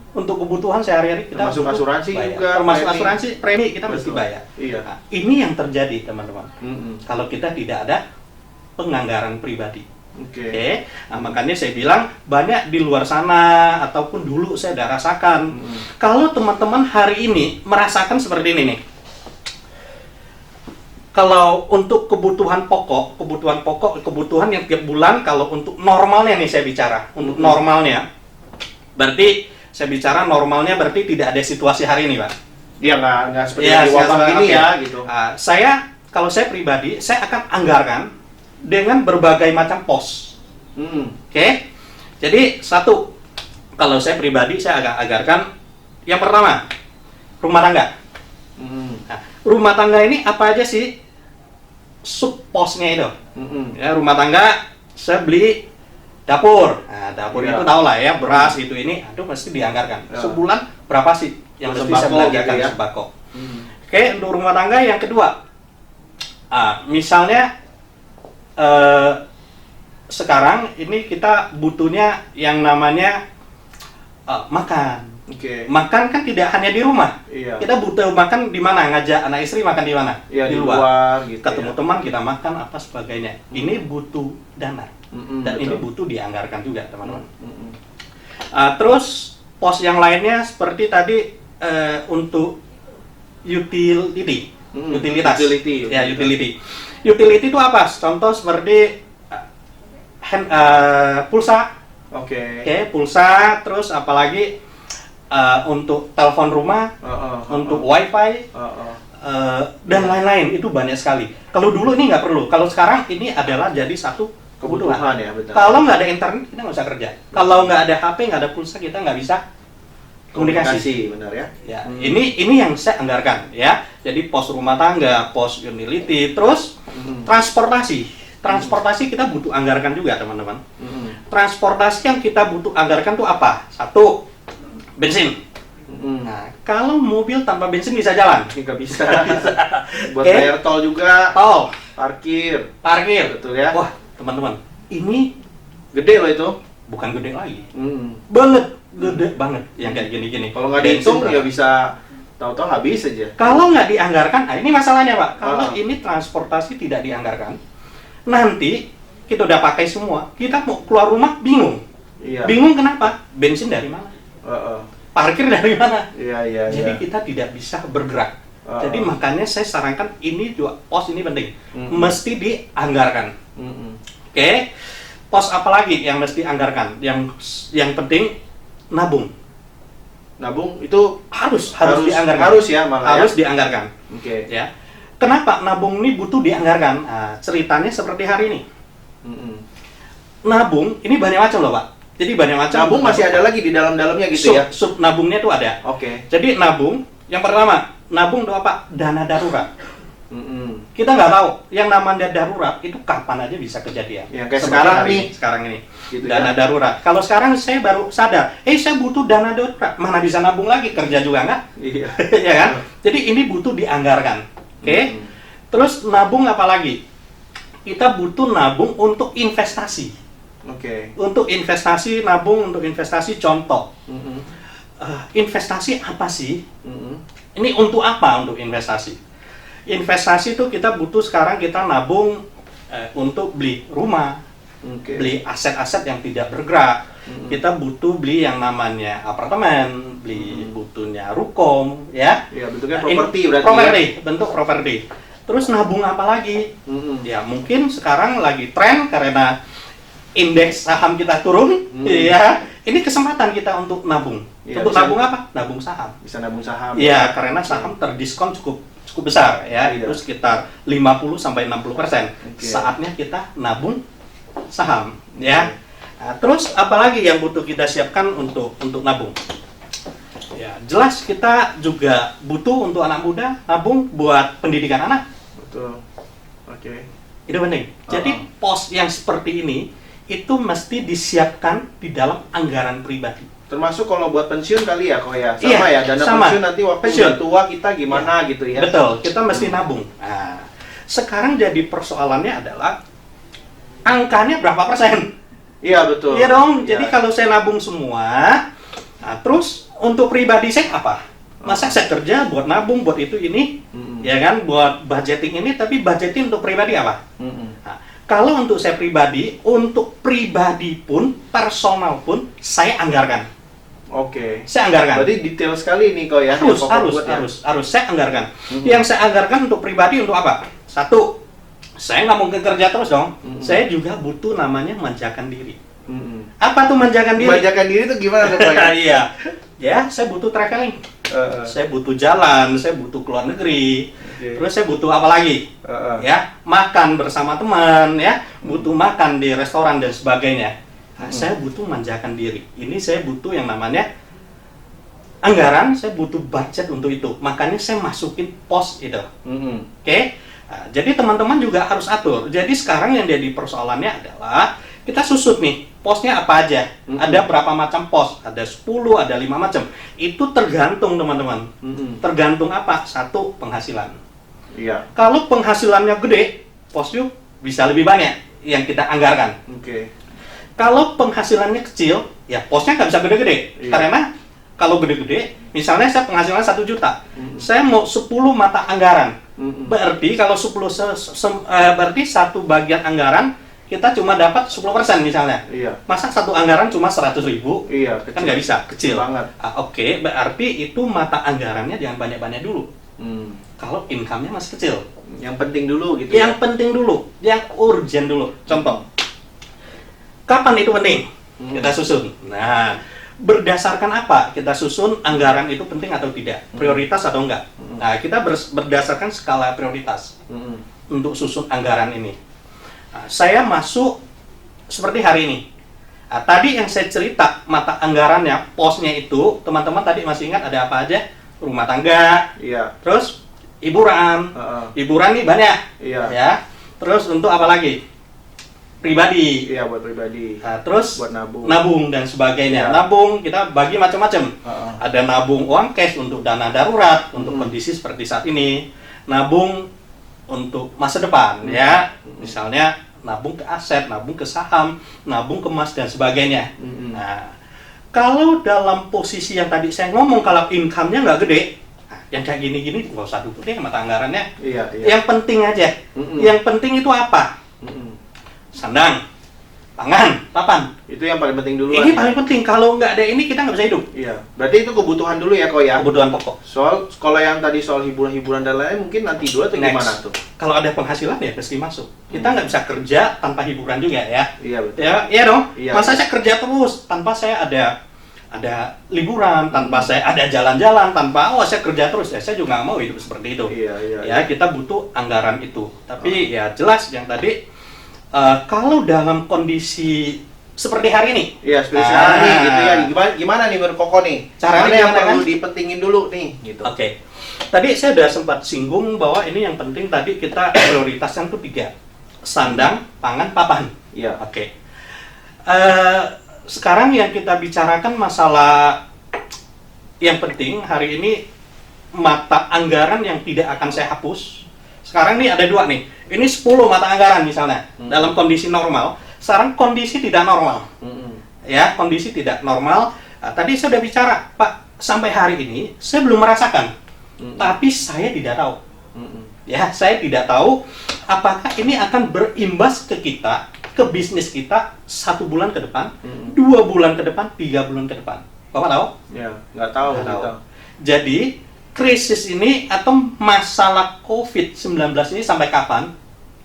Speaker 2: Untuk kebutuhan sehari-hari kita
Speaker 1: termasuk asuransi
Speaker 2: bayar.
Speaker 1: juga.
Speaker 2: Termasuk
Speaker 1: premi.
Speaker 2: asuransi, premi kita mesti
Speaker 1: Betul.
Speaker 2: bayar.
Speaker 1: Iya.
Speaker 2: Nah, ini yang terjadi teman-teman. Kalau kita tidak ada penganggaran pribadi.
Speaker 1: Oke.
Speaker 2: Oke, nah, makanya saya bilang banyak di luar sana ataupun dulu saya udah rasakan. Kalau teman-teman hari ini merasakan seperti ini nih. Kalau untuk kebutuhan pokok, kebutuhan yang tiap bulan, kalau untuk normalnya nih saya bicara, untuk normalnya, berarti saya bicara normalnya berarti tidak ada situasi hari ini, Pak.
Speaker 1: Dia nggak seperti
Speaker 2: Ya,
Speaker 1: di wabah
Speaker 2: saya-
Speaker 1: ini
Speaker 2: oke.
Speaker 1: ya, gitu.
Speaker 2: Kalau saya pribadi, saya akan anggarkan dengan berbagai macam pos. Oke, jadi satu, kalau saya pribadi saya agak anggarkan yang pertama rumah tangga. Nah, rumah tangga ini apa aja sih sub posnya itu? Ya, rumah tangga saya beli dapur. Nah, dapur
Speaker 1: Iya.
Speaker 2: itu tau lah ya, beras itu ini, aduh mesti dianggarkan.
Speaker 1: Ya.
Speaker 2: Sebulan berapa sih yang
Speaker 1: Untuk
Speaker 2: mesti saya
Speaker 1: sembako
Speaker 2: belanjakan
Speaker 1: gitu ya.
Speaker 2: sembako? Oke, untuk rumah tangga yang kedua, misalnya sekarang ini kita butuhnya yang namanya makan.
Speaker 1: Oke.
Speaker 2: Makan kan tidak hanya di rumah.
Speaker 1: Iya.
Speaker 2: Kita butuh makan di mana? Ngajak anak istri makan di mana?
Speaker 1: Iya, di luar gitu.
Speaker 2: Ketemu
Speaker 1: ya.
Speaker 2: teman kita makan apa sebagainya. Ini butuh dana. Dan ini
Speaker 1: betul.
Speaker 2: butuh dianggarkan juga, teman-teman.
Speaker 1: Mm-mm.
Speaker 2: Terus pos yang lainnya seperti tadi untuk utility, utilitas.
Speaker 1: Utility.
Speaker 2: Ya, utility. Utility itu apa? Contoh seperti pulsa.
Speaker 1: Oke.
Speaker 2: Oke, pulsa, terus apalagi untuk telepon rumah, untuk wifi, dan lain-lain, itu banyak sekali. Kalau dulu ini nggak perlu, kalau sekarang ini adalah jadi satu kebutuhan.
Speaker 1: ya, betul.
Speaker 2: Kalau nggak ada internet, kita nggak usah kerja. Kalau nggak ada HP, nggak ada pulsa, kita nggak bisa komunikasi.
Speaker 1: benar ya.
Speaker 2: Ya, ini yang saya anggarkan ya. Jadi pos rumah tangga, pos utility, terus transportasi. Transportasi kita butuh anggarkan juga, teman-teman. Transportasi yang kita butuh anggarkan tuh apa? Satu, bensin. Nah, kalau mobil tanpa bensin bisa jalan?
Speaker 1: Nggak bisa. Buat
Speaker 2: Oke.
Speaker 1: bayar tol juga,
Speaker 2: Tol,
Speaker 1: parkir.
Speaker 2: parkir.
Speaker 1: Betul ya.
Speaker 2: Wah, teman-teman, ini
Speaker 1: Gede loh itu.
Speaker 2: bukan gede lagi.
Speaker 1: Banget.
Speaker 2: Gede banget yang kayak gini-gini.
Speaker 1: Kalau nggak
Speaker 2: Bensin
Speaker 1: dihitung
Speaker 2: berapa?
Speaker 1: ya bisa tahu-tahu habis aja.
Speaker 2: Kalau nggak dianggarkan, nah ini masalahnya, Pak. Kalau
Speaker 1: Ah.
Speaker 2: ini transportasi tidak dianggarkan, nanti kita udah pakai semua, kita mau keluar rumah bingung.
Speaker 1: Iya.
Speaker 2: Bingung kenapa? Bensin dari mana? Parkir dari mana?
Speaker 1: Iya.
Speaker 2: Jadi kita tidak bisa bergerak.
Speaker 1: Ah.
Speaker 2: Jadi makanya saya sarankan ini juga pos ini penting,
Speaker 1: Mm-mm.
Speaker 2: mesti dianggarkan. Oke, pos apa lagi yang mesti anggarkan? Yang penting nabung
Speaker 1: Nabung itu
Speaker 2: harus dianggarkan.
Speaker 1: Harus ya malah.
Speaker 2: Harus
Speaker 1: ya?
Speaker 2: dianggarkan.
Speaker 1: Oke.
Speaker 2: Ya. Kenapa nabung ini butuh dianggarkan? Nah, ceritanya seperti hari ini. Nabung ini banyak macam loh, Pak. Jadi banyak macam.
Speaker 1: Nabung masih ada lagi di dalam-dalamnya gitu ya.
Speaker 2: Sub nabungnya tuh ada.
Speaker 1: Oke.
Speaker 2: Jadi nabung, yang pertama, nabung itu apa? Dana darurat. Kita nggak tahu, yang namanya darurat itu kapan aja bisa kejadian.
Speaker 1: Ya, kayak
Speaker 2: Seperti
Speaker 1: sekarang
Speaker 2: hari
Speaker 1: nih.
Speaker 2: ini, sekarang ini.
Speaker 1: Gitu
Speaker 2: Dana
Speaker 1: ya.
Speaker 2: darurat. Kalau sekarang saya baru sadar, saya butuh dana darurat. Mana bisa nabung lagi, kerja juga nggak?
Speaker 1: Iya.
Speaker 2: Ya kan? Jadi ini butuh dianggarkan. Oke? Terus nabung apa lagi? Kita butuh nabung untuk investasi.
Speaker 1: Oke.
Speaker 2: Untuk investasi, nabung untuk investasi, contoh. Investasi apa sih? Ini untuk apa untuk investasi? Investasi itu kita butuh sekarang kita nabung untuk beli rumah,
Speaker 1: Oke.
Speaker 2: beli aset-aset yang tidak bergerak. Kita butuh beli yang namanya apartemen, beli butuhnya ruko, ya.
Speaker 1: Ya, bentuknya
Speaker 2: Nah, ini
Speaker 1: properti berarti
Speaker 2: properti,
Speaker 1: ya.
Speaker 2: bentuk properti. Terus nabung apa lagi? Ya mungkin sekarang lagi tren karena indeks saham kita turun, ya. ini kesempatan kita untuk nabung.
Speaker 1: Iya,
Speaker 2: Untuk
Speaker 1: bisa-
Speaker 2: nabung apa? Nabung saham.
Speaker 1: Bisa nabung saham.
Speaker 2: Iya, karena saham terdiskon cukup besar ya,
Speaker 1: Iya.
Speaker 2: itu sekitar 50 sampai 60%.
Speaker 1: Oke.
Speaker 2: Saatnya kita nabung saham ya. Nah, terus apalagi yang butuh kita siapkan untuk nabung? Ya, jelas kita juga butuh untuk anak muda nabung buat pendidikan anak.
Speaker 1: Betul. Oke.
Speaker 2: Itu penting. Jadi pos yang seperti ini itu mesti disiapkan di dalam anggaran pribadi.
Speaker 1: Termasuk kalau buat pensiun kali ya, kok ya. Sama
Speaker 2: Iya,
Speaker 1: ya, dana
Speaker 2: sama.
Speaker 1: pensiun nanti waktu
Speaker 2: Pensiun.
Speaker 1: udah tua kita gimana gitu ya.
Speaker 2: Betul, kita mesti nabung. Nah, sekarang jadi persoalannya adalah angkanya berapa persen?
Speaker 1: Iya, betul.
Speaker 2: Iya dong.
Speaker 1: Iya.
Speaker 2: Jadi kalau saya nabung semua, nah terus untuk pribadi saya apa? Masa saya kerja buat nabung buat itu ini,
Speaker 1: Mm-mm.
Speaker 2: ya kan, buat budgeting ini, tapi budgeting untuk pribadi apa?
Speaker 1: Mm-mm.
Speaker 2: Nah, kalau untuk saya pribadi, untuk pribadi pun, personal pun, saya anggarkan.
Speaker 1: Oke.
Speaker 2: Saya anggarkan.
Speaker 1: Berarti detail sekali nih kok ya.
Speaker 2: harus,
Speaker 1: yang
Speaker 2: harus,
Speaker 1: buat ya.
Speaker 2: harus saya anggarkan.
Speaker 1: Mhm.
Speaker 2: Yang saya anggarkan untuk pribadi untuk apa? Satu, saya nggak mungkin kerja terus dong.
Speaker 1: Mhm.
Speaker 2: Saya juga butuh namanya manjakan diri.
Speaker 1: Mm-mm.
Speaker 2: Apa tuh manjakan diri?
Speaker 1: Manjakan diri itu gimana tuh Pak?
Speaker 2: Iya, ya saya butuh traveling, saya butuh jalan, saya butuh keluar negeri,
Speaker 1: Oke.
Speaker 2: terus saya butuh apa lagi? Ya, makan bersama teman, ya, butuh makan di restoran dan sebagainya. Nah, saya butuh manjakan diri. Ini saya butuh yang namanya anggaran, saya butuh budget untuk itu. Makanya saya masukin pos itu.
Speaker 1: Mm-mm.
Speaker 2: Oke? Nah, jadi teman-teman juga harus atur. Jadi sekarang yang jadi persoalannya adalah kita susut nih, posnya apa aja.
Speaker 1: Mm-mm.
Speaker 2: Ada berapa macam pos? Ada 10, ada 5 macam. Itu tergantung teman-teman.
Speaker 1: Mm-mm.
Speaker 2: Tergantung apa? Satu, penghasilan.
Speaker 1: Iya.
Speaker 2: Kalau penghasilannya gede, posnya bisa lebih banyak yang kita anggarkan.
Speaker 1: Oke.
Speaker 2: Kalau penghasilannya kecil, ya posnya nggak bisa gede-gede.
Speaker 1: Iya.
Speaker 2: Karena kalau gede-gede, misalnya saya penghasilan 1 juta,
Speaker 1: Mm-mm.
Speaker 2: saya mau 10 mata anggaran.
Speaker 1: Mm-mm.
Speaker 2: Berarti kalau 10 berarti satu bagian anggaran kita cuma dapat 10% misalnya.
Speaker 1: Iya.
Speaker 2: Masa satu anggaran cuma 100.000?
Speaker 1: Iya.
Speaker 2: Kan nggak bisa, kecil.
Speaker 1: Banget.
Speaker 2: Oke, berarti itu mata anggarannya jangan banyak-banyak dulu.
Speaker 1: Mm.
Speaker 2: Kalau income-nya masih kecil.
Speaker 1: Yang penting dulu gitu.
Speaker 2: Yang penting dulu, yang urgent dulu. Contoh, kapan itu penting? Kita susun. Nah, berdasarkan apa kita susun anggaran itu penting atau tidak? Prioritas atau enggak? Nah, kita berdasarkan skala prioritas
Speaker 1: Mm-mm.
Speaker 2: untuk susun anggaran ini. Nah, saya masuk seperti hari ini. Nah, tadi yang saya cerita mata anggarannya, posnya itu, teman-teman tadi masih ingat ada apa aja? Rumah tangga,
Speaker 1: Iya.
Speaker 2: terus hiburan.
Speaker 1: Heeh.
Speaker 2: Hiburan nih banyak,
Speaker 1: Iya.
Speaker 2: ya. Terus untuk apa lagi? Pribadi.
Speaker 1: Iya, buat pribadi.
Speaker 2: Nah, terus
Speaker 1: Buat nabung.
Speaker 2: nabung dan sebagainya.
Speaker 1: Iya.
Speaker 2: Nabung kita bagi macam-macam.
Speaker 1: Heeh.
Speaker 2: Ada nabung uang cash untuk dana darurat untuk
Speaker 1: Hmm.
Speaker 2: kondisi seperti saat ini. Nabung untuk masa depan, ya. Misalnya nabung ke aset, nabung ke saham, nabung ke emas dan sebagainya.
Speaker 1: Mm-mm.
Speaker 2: Nah, kalau dalam posisi yang tadi saya ngomong, kalau income-nya nggak gede, nah, yang kayak gini-gini nggak usah dulu deh mata anggarannya.
Speaker 1: Iya, iya.
Speaker 2: Yang penting aja.
Speaker 1: Mm-mm.
Speaker 2: Yang penting itu apa?
Speaker 1: Mm-mm.
Speaker 2: Sandang, pangan, papan.
Speaker 1: Itu yang paling penting dulu.
Speaker 2: Ini paling penting. Kalau nggak ada ini kita nggak bisa hidup.
Speaker 1: Iya. Berarti itu kebutuhan dulu ya, kok ya.
Speaker 2: Kebutuhan pokok.
Speaker 1: Soal kalau yang tadi soal hiburan-hiburan dan lain mungkin nanti dulu atau
Speaker 2: Next.
Speaker 1: gimana tuh?
Speaker 2: Kalau ada penghasilan ya pasti masuk. Kita nggak bisa kerja tanpa hiburan juga ya.
Speaker 1: Iya, betul.
Speaker 2: Ya, iya dong.
Speaker 1: Iya.
Speaker 2: Masa saya kerja terus tanpa saya ada liburan, tanpa saya ada jalan-jalan, tanpa saya kerja terus ya saya juga nggak mau hidup seperti itu.
Speaker 1: Iya, iya.
Speaker 2: Ya kita butuh anggaran itu. Tapi ya jelas yang tadi kalau dalam kondisi seperti hari ini,
Speaker 1: Iya, seperti sekarang nih
Speaker 2: Ah.
Speaker 1: gitu ya. Gimana nih menurut Koko nih?
Speaker 2: Caranya
Speaker 1: Mana yang
Speaker 2: gimana,
Speaker 1: perlu
Speaker 2: kan?
Speaker 1: dipentingin dulu nih gitu.
Speaker 2: Oke. Tadi saya sudah sempat singgung bahwa ini yang penting tadi kita prioritaskan tuh 3. Sandang, pangan, papan.
Speaker 1: Iya.
Speaker 2: Oke. Sekarang yang kita bicarakan masalah yang penting hari ini mata anggaran yang tidak akan saya hapus. Sekarang nih ada 2 nih. Ini 10 mata anggaran misalnya dalam kondisi normal. Sekarang kondisi tidak normal.
Speaker 1: Mm-mm.
Speaker 2: Ya, kondisi tidak normal. Tadi saya sudah bicara, Pak, sampai hari ini saya belum merasakan. Tapi saya tidak tahu.
Speaker 1: Mm-mm.
Speaker 2: Ya, saya tidak tahu apakah ini akan berimbas ke kita, ke bisnis kita 1 bulan ke depan, 2 bulan ke depan, 3 bulan ke depan. Bapak tahu?
Speaker 1: Ya, nggak tahu.
Speaker 2: Nggak tahu.
Speaker 1: Gitu.
Speaker 2: Jadi, krisis ini atau masalah COVID-19 ini sampai kapan,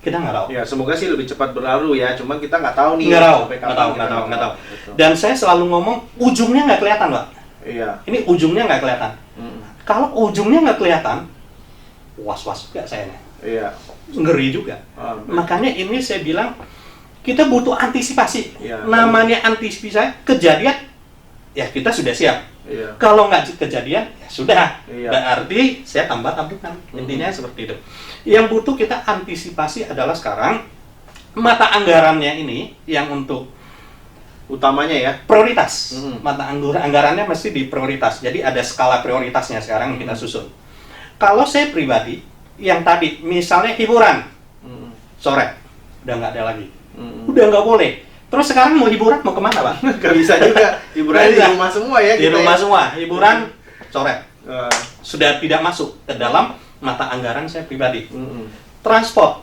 Speaker 2: kita nggak tahu.
Speaker 1: Ya, semoga sih lebih cepat berlalu ya. Cuman kita nggak tahu nih.
Speaker 2: Nggak tahu,
Speaker 1: sampai
Speaker 2: nggak
Speaker 1: kapan
Speaker 2: tahu,
Speaker 1: kita
Speaker 2: nggak tahu, nggak tahu.
Speaker 1: Betul.
Speaker 2: Dan saya selalu ngomong ujungnya nggak kelihatan, Pak.
Speaker 1: Iya.
Speaker 2: Ini ujungnya nggak kelihatan. Kalau ujungnya nggak kelihatan, was-was juga saya nih.
Speaker 1: Iya.
Speaker 2: Ngeri juga. Makanya ini saya bilang kita butuh antisipasi.
Speaker 1: Iya.
Speaker 2: Namanya antisipasi kejadian, ya kita sudah siap.
Speaker 1: Iya.
Speaker 2: Kalau nggak kejadian, ya sudah.
Speaker 1: Iya.
Speaker 2: Berarti saya tambah tabungan. Intinya seperti itu. Yang butuh kita antisipasi adalah sekarang mata anggarannya ini yang untuk
Speaker 1: Utamanya ya.
Speaker 2: prioritas. Mata anggarannya mesti diprioritas. Jadi ada skala prioritasnya sekarang yang kita susun. Kalau saya pribadi, yang tadi misalnya hiburan sore, udah nggak ada lagi. Udah nggak boleh. Terus sekarang mau hiburan mau kemana, Pak?
Speaker 1: Gak bisa juga. Hiburan di rumah semua ya.
Speaker 2: Di
Speaker 1: kita
Speaker 2: rumah
Speaker 1: ya.
Speaker 2: semua, hiburan sore.
Speaker 1: Eh,
Speaker 2: Sudah tidak masuk ke dalam mata anggaran saya pribadi. Transport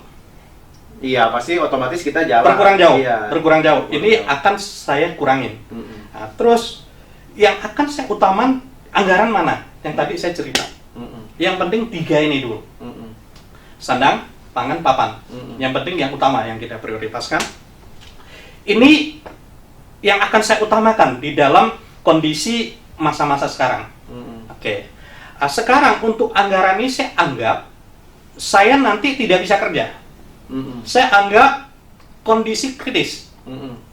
Speaker 1: Iya, pasti otomatis kita jalan.
Speaker 2: berkurang jauh,
Speaker 1: Iya.
Speaker 2: berkurang jauh.
Speaker 1: Berkurang
Speaker 2: Ini
Speaker 1: jauh.
Speaker 2: akan saya kurangin. Nah, terus yang akan saya utaman anggaran mana? Yang tadi saya cerita. Yang penting 3 ini dulu. Sandang, pangan, papan. Yang penting yang utama yang kita prioritaskan. Ini yang akan saya utamakan di dalam kondisi masa-masa sekarang. Oke. Nah, sekarang untuk anggaran ini saya anggap saya nanti tidak bisa kerja. Saya anggap kondisi kritis.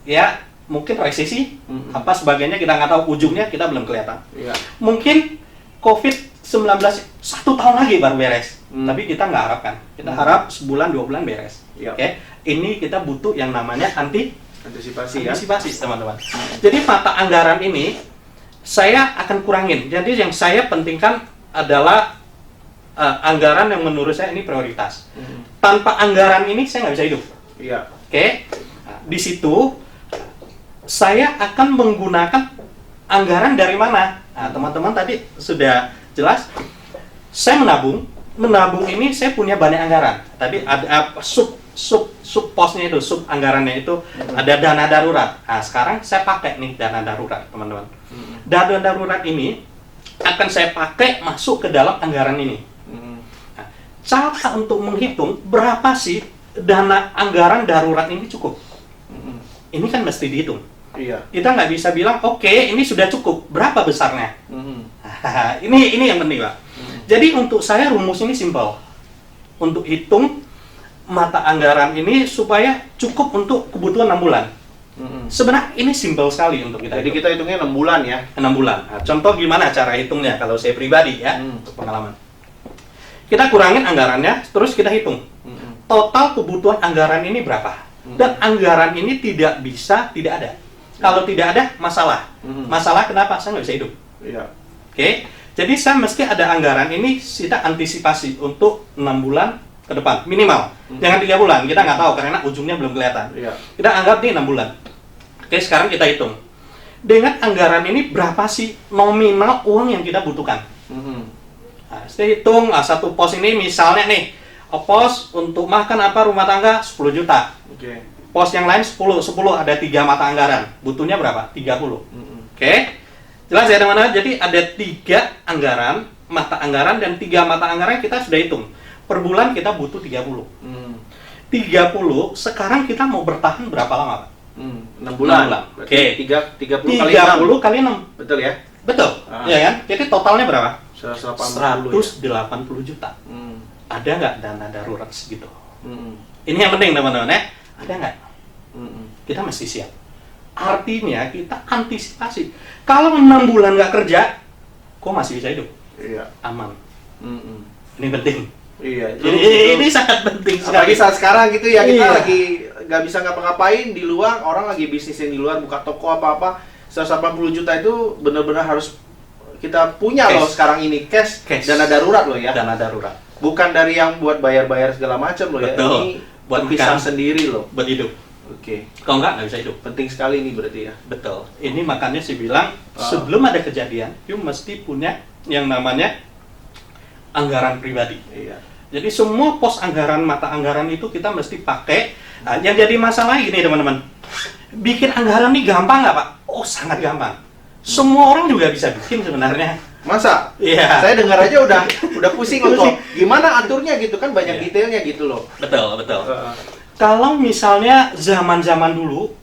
Speaker 2: Ya, mungkin resesi, apa sebagainya kita nggak tahu, ujungnya kita belum kelihatan.
Speaker 1: Iya.
Speaker 2: Mungkin COVID-19 1 tahun lagi baru beres. Tapi kita nggak harapkan. Kita harap sebulan 2 bulan beres.
Speaker 1: Iya.
Speaker 2: Oke. Ini kita butuh yang namanya
Speaker 1: Antisipasi ya.
Speaker 2: antisipasi, teman-teman. Jadi mata anggaran ini saya akan kurangin. Jadi yang saya pentingkan adalah anggaran yang menurut saya ini prioritas. Tanpa anggaran ini saya nggak bisa hidup.
Speaker 1: Iya.
Speaker 2: Oke. Nah, di situ saya akan menggunakan anggaran dari mana? Nah, teman-teman tadi sudah jelas. Saya menabung ini saya punya banyak anggaran. Tadi ada sub posnya itu, sub anggarannya itu ada dana darurat. Nah, sekarang saya pakai nih dana darurat, teman-teman. Dana darurat ini akan saya pakai masuk ke dalam anggaran ini. Nah, cara untuk menghitung berapa sih dana anggaran darurat ini cukup. Ini kan mesti dihitung.
Speaker 1: Iya.
Speaker 2: Kita nggak bisa bilang, oke, ini sudah cukup. Berapa besarnya? Ini yang penting, Pak. Jadi untuk saya rumus ini simpel. Untuk hitung mata anggaran ini supaya cukup untuk kebutuhan 6 bulan. Sebenarnya ini simpel sekali untuk kita.
Speaker 1: Jadi kita hitungnya 6 bulan ya.
Speaker 2: 6 bulan. Nah, contoh gimana cara hitungnya kalau saya pribadi ya, untuk pengalaman. Kita kurangin anggarannya, terus kita hitung. Total kebutuhan anggaran ini berapa? Dan anggaran ini tidak bisa tidak ada. Kalau tidak ada, masalah. Masalah kenapa? Saya nggak bisa hidup.
Speaker 1: Iya.
Speaker 2: Oke? Jadi saya mesti ada anggaran ini, kita antisipasi untuk 6 bulan ke depan, minimal. Jangan 3 bulan, kita nggak tahu karena ujungnya belum kelihatan.
Speaker 1: Iya.
Speaker 2: Kita anggap nih 6 bulan. Oke, sekarang kita hitung. Dengan anggaran ini berapa sih nominal uang yang kita butuhkan? Nah, saya hitung, satu pos ini misalnya nih, pos untuk makan apa rumah tangga 10 juta.
Speaker 1: Oke.
Speaker 2: Pos yang lain 10 ada 3 mata anggaran. Butuhnya berapa? 30. Oke. Jelas ya teman-teman. Jadi ada 3 anggaran, mata anggaran dan 3 mata anggaran kita sudah hitung. Per bulan kita butuh 30. 30 sekarang kita mau bertahan berapa lama, Pak?
Speaker 1: 6 bulan.
Speaker 2: Oke.
Speaker 1: 30 kali
Speaker 2: 30
Speaker 1: 6.
Speaker 2: kali 6.
Speaker 1: Betul ya?
Speaker 2: Betul. Ya kan? Jadi totalnya berapa?
Speaker 1: 180 ya.
Speaker 2: 180 juta. Ada nggak dana darurat segitu?
Speaker 1: Mm.
Speaker 2: Ini yang penting teman-teman ya. Ada nggak? Kita mesti siap. Artinya kita antisipasi. Kalau 6 bulan nggak kerja, kok masih bisa hidup?
Speaker 1: Iya.
Speaker 2: Aman. Ini penting.
Speaker 1: Iya.
Speaker 2: Jadi ini sangat penting sekali.
Speaker 1: Apalagi saat sekarang gitu ya, kita
Speaker 2: Iya.
Speaker 1: lagi nggak bisa ngapa-ngapain di luar, orang lagi bisnisnya di luar, buka toko apa-apa, 180 juta itu benar-benar harus kita punya
Speaker 2: Cash.
Speaker 1: loh sekarang ini, cash,
Speaker 2: Cash.
Speaker 1: dana darurat loh ya.
Speaker 2: Dana darurat.
Speaker 1: Bukan dari yang buat bayar-bayar segala macam loh ya.
Speaker 2: Betul.
Speaker 1: Ini
Speaker 2: Buat
Speaker 1: terpisah
Speaker 2: makan.
Speaker 1: sendiri loh.
Speaker 2: Buat hidup.
Speaker 1: Oke.
Speaker 2: Kalau nggak bisa hidup.
Speaker 1: Penting sekali ini berarti ya.
Speaker 2: Betul. Ini makanya saya bilang sebelum ada kejadian, you mesti punya yang namanya anggaran pribadi.
Speaker 1: Iya.
Speaker 2: Jadi semua pos anggaran, mata anggaran itu kita mesti pakai. Nah, yang jadi masalah ini teman-teman, bikin anggaran ini gampang nggak Pak? Oh sangat gampang. Semua orang juga bisa bikin sebenarnya.
Speaker 1: Masa?
Speaker 2: Iya.
Speaker 1: Saya dengar aja udah pusing loh kok. Gimana aturnya gitu kan banyak
Speaker 2: Iya.
Speaker 1: detailnya gitu loh.
Speaker 2: Betul. Kalau misalnya zaman-zaman dulu,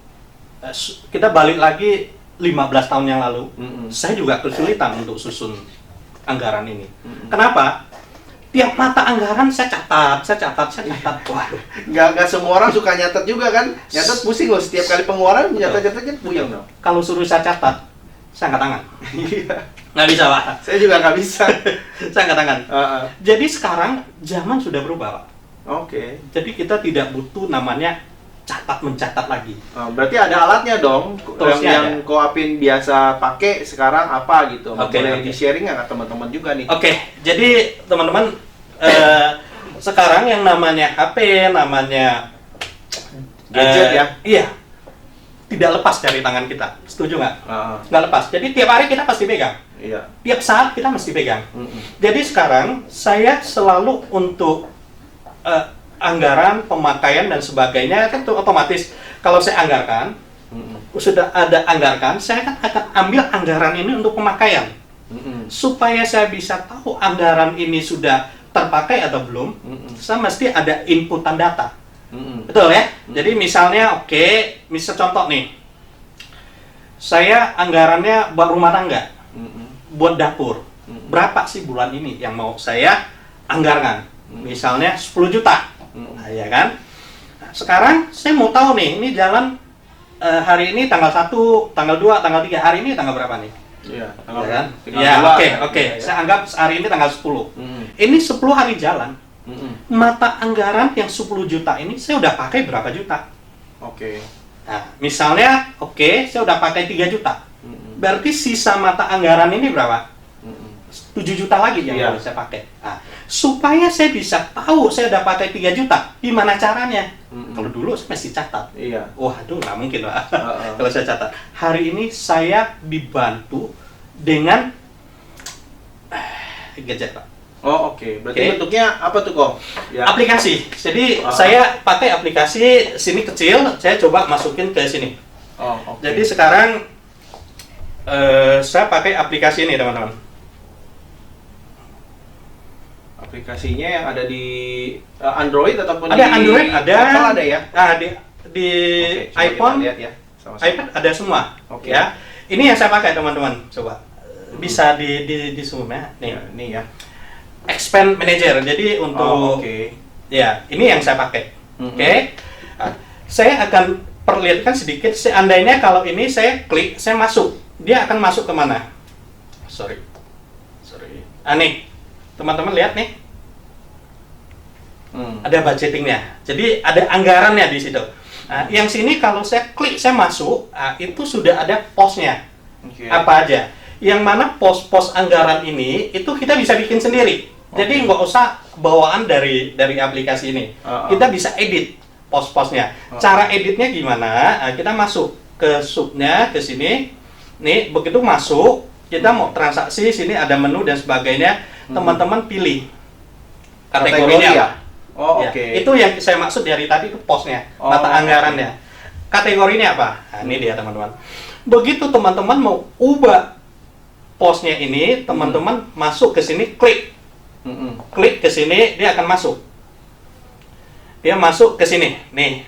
Speaker 2: kita balik lagi 15 tahun yang lalu, saya juga kesulitan untuk susun anggaran ini. Kenapa? Tiap mata anggaran saya catat. Waduh.
Speaker 1: Nggak semua orang suka nyatet juga kan? Nyatet pusing loh, setiap kali pengeluaran nyatet kan puyeng dong.
Speaker 2: Kalau suruh saya catat, saya angkat tangan.
Speaker 1: Iya.
Speaker 2: Nggak bisa, Pak.
Speaker 1: Saya juga nggak bisa.
Speaker 2: Saya angkat tangan. Jadi sekarang zaman sudah berubah, Pak.
Speaker 1: Oke.
Speaker 2: Jadi kita tidak butuh namanya mencatat lagi.
Speaker 1: Berarti ada alatnya dong,
Speaker 2: Toolsnya
Speaker 1: yang Koapin biasa pakai sekarang apa gitu. Boleh
Speaker 2: Oke.
Speaker 1: di-sharing nggak ke teman-teman juga nih?
Speaker 2: Oke, jadi teman-teman sekarang yang namanya HP, namanya
Speaker 1: Gadget ya?
Speaker 2: Iya, tidak lepas dari tangan kita. Setuju nggak? Nggak lepas. Jadi tiap hari kita pasti pegang.
Speaker 1: Iya.
Speaker 2: Tiap saat kita mesti pegang. Jadi sekarang saya selalu untuk anggaran, pemakaian dan sebagainya kan itu otomatis kalau saya anggarkan, sudah ada anggarkan, saya kan akan ambil anggaran ini untuk pemakaian. Supaya saya bisa tahu anggaran ini sudah terpakai atau belum, saya mesti ada inputan data. Betul ya? Jadi misalnya misal contoh nih, saya anggarannya buat rumah tangga, buat dapur. Berapa sih bulan ini yang mau saya anggarkan? Misalnya 10 juta. Nah, ya kan? Nah, sekarang saya mau tahu nih, ini jalan hari ini tanggal 1, tanggal 2, tanggal 3. Hari ini tanggal berapa nih?
Speaker 1: Iya,
Speaker 2: Ya kan?
Speaker 1: tinggal
Speaker 2: Ya,
Speaker 1: dua.
Speaker 2: oke.
Speaker 1: Ya.
Speaker 2: Saya anggap hari ini tanggal 10. Ini 10 hari jalan. Mata anggaran yang 10 juta ini saya udah pakai berapa juta?
Speaker 1: Oke.
Speaker 2: Nah, misalnya saya udah pakai 3 juta. Berarti sisa mata anggaran ini berapa? 7 juta lagi yang harus saya pakai. Nah, supaya saya bisa tahu saya udah pakai 3 juta, gimana caranya? Kalau dulu saya mesti catat.
Speaker 1: Iya.
Speaker 2: Waduh, nggak mungkin, Pak. Kalau saya catat. Hari ini saya dibantu dengan gadget, Pak.
Speaker 1: Oh, oke. Berarti bentuknya apa tuh, Kok? Ya.
Speaker 2: Aplikasi. Jadi saya pakai aplikasi sini kecil, saya coba masukin ke sini.
Speaker 1: Oh, oke.
Speaker 2: Jadi sekarang saya pakai aplikasi ini, teman-teman.
Speaker 1: Aplikasinya yang ada di Android ataupun
Speaker 2: Ada
Speaker 1: di
Speaker 2: Android, ada.
Speaker 1: Apple ada ya?
Speaker 2: Nah, di
Speaker 1: Oke, coba
Speaker 2: iPhone,
Speaker 1: kita lihat ya. Sama-sama.
Speaker 2: iPad ada semua.
Speaker 1: Oke.
Speaker 2: Ya. Ini yang saya pakai, teman-teman. Coba bisa di zoom ya. Nih.
Speaker 1: Ya, ini ya.
Speaker 2: Expand Manager. Jadi untuk ya, ini yang saya pakai. Oke. Nah, saya akan perlihatkan sedikit. Seandainya kalau ini saya klik, saya masuk, dia akan masuk ke mana? Sorry. Nih, teman-teman lihat nih. Ada budgetingnya. Jadi ada anggarannya di situ. Nah, yang sini kalau saya klik, saya masuk, itu sudah ada posnya. Apa aja? Yang mana pos-pos anggaran ini itu kita bisa bikin sendiri. Jadi nggak usah bawaan dari aplikasi ini. Kita bisa edit pos-posnya. Cara editnya gimana? Kita masuk ke subnya ke sini. Nih, begitu masuk, kita mau transaksi, sini ada menu dan sebagainya. Teman-teman pilih kategorinya.
Speaker 1: Ya? Oh,
Speaker 2: Ya,
Speaker 1: oke.
Speaker 2: itu yang saya maksud dari tadi itu posnya, mata anggarannya. Kategorinya apa? Nah, ini dia, teman-teman. Begitu teman-teman mau ubah posnya ini, teman-teman masuk ke sini, klik. Klik ke sini, dia akan masuk. Dia masuk ke sini. Nih.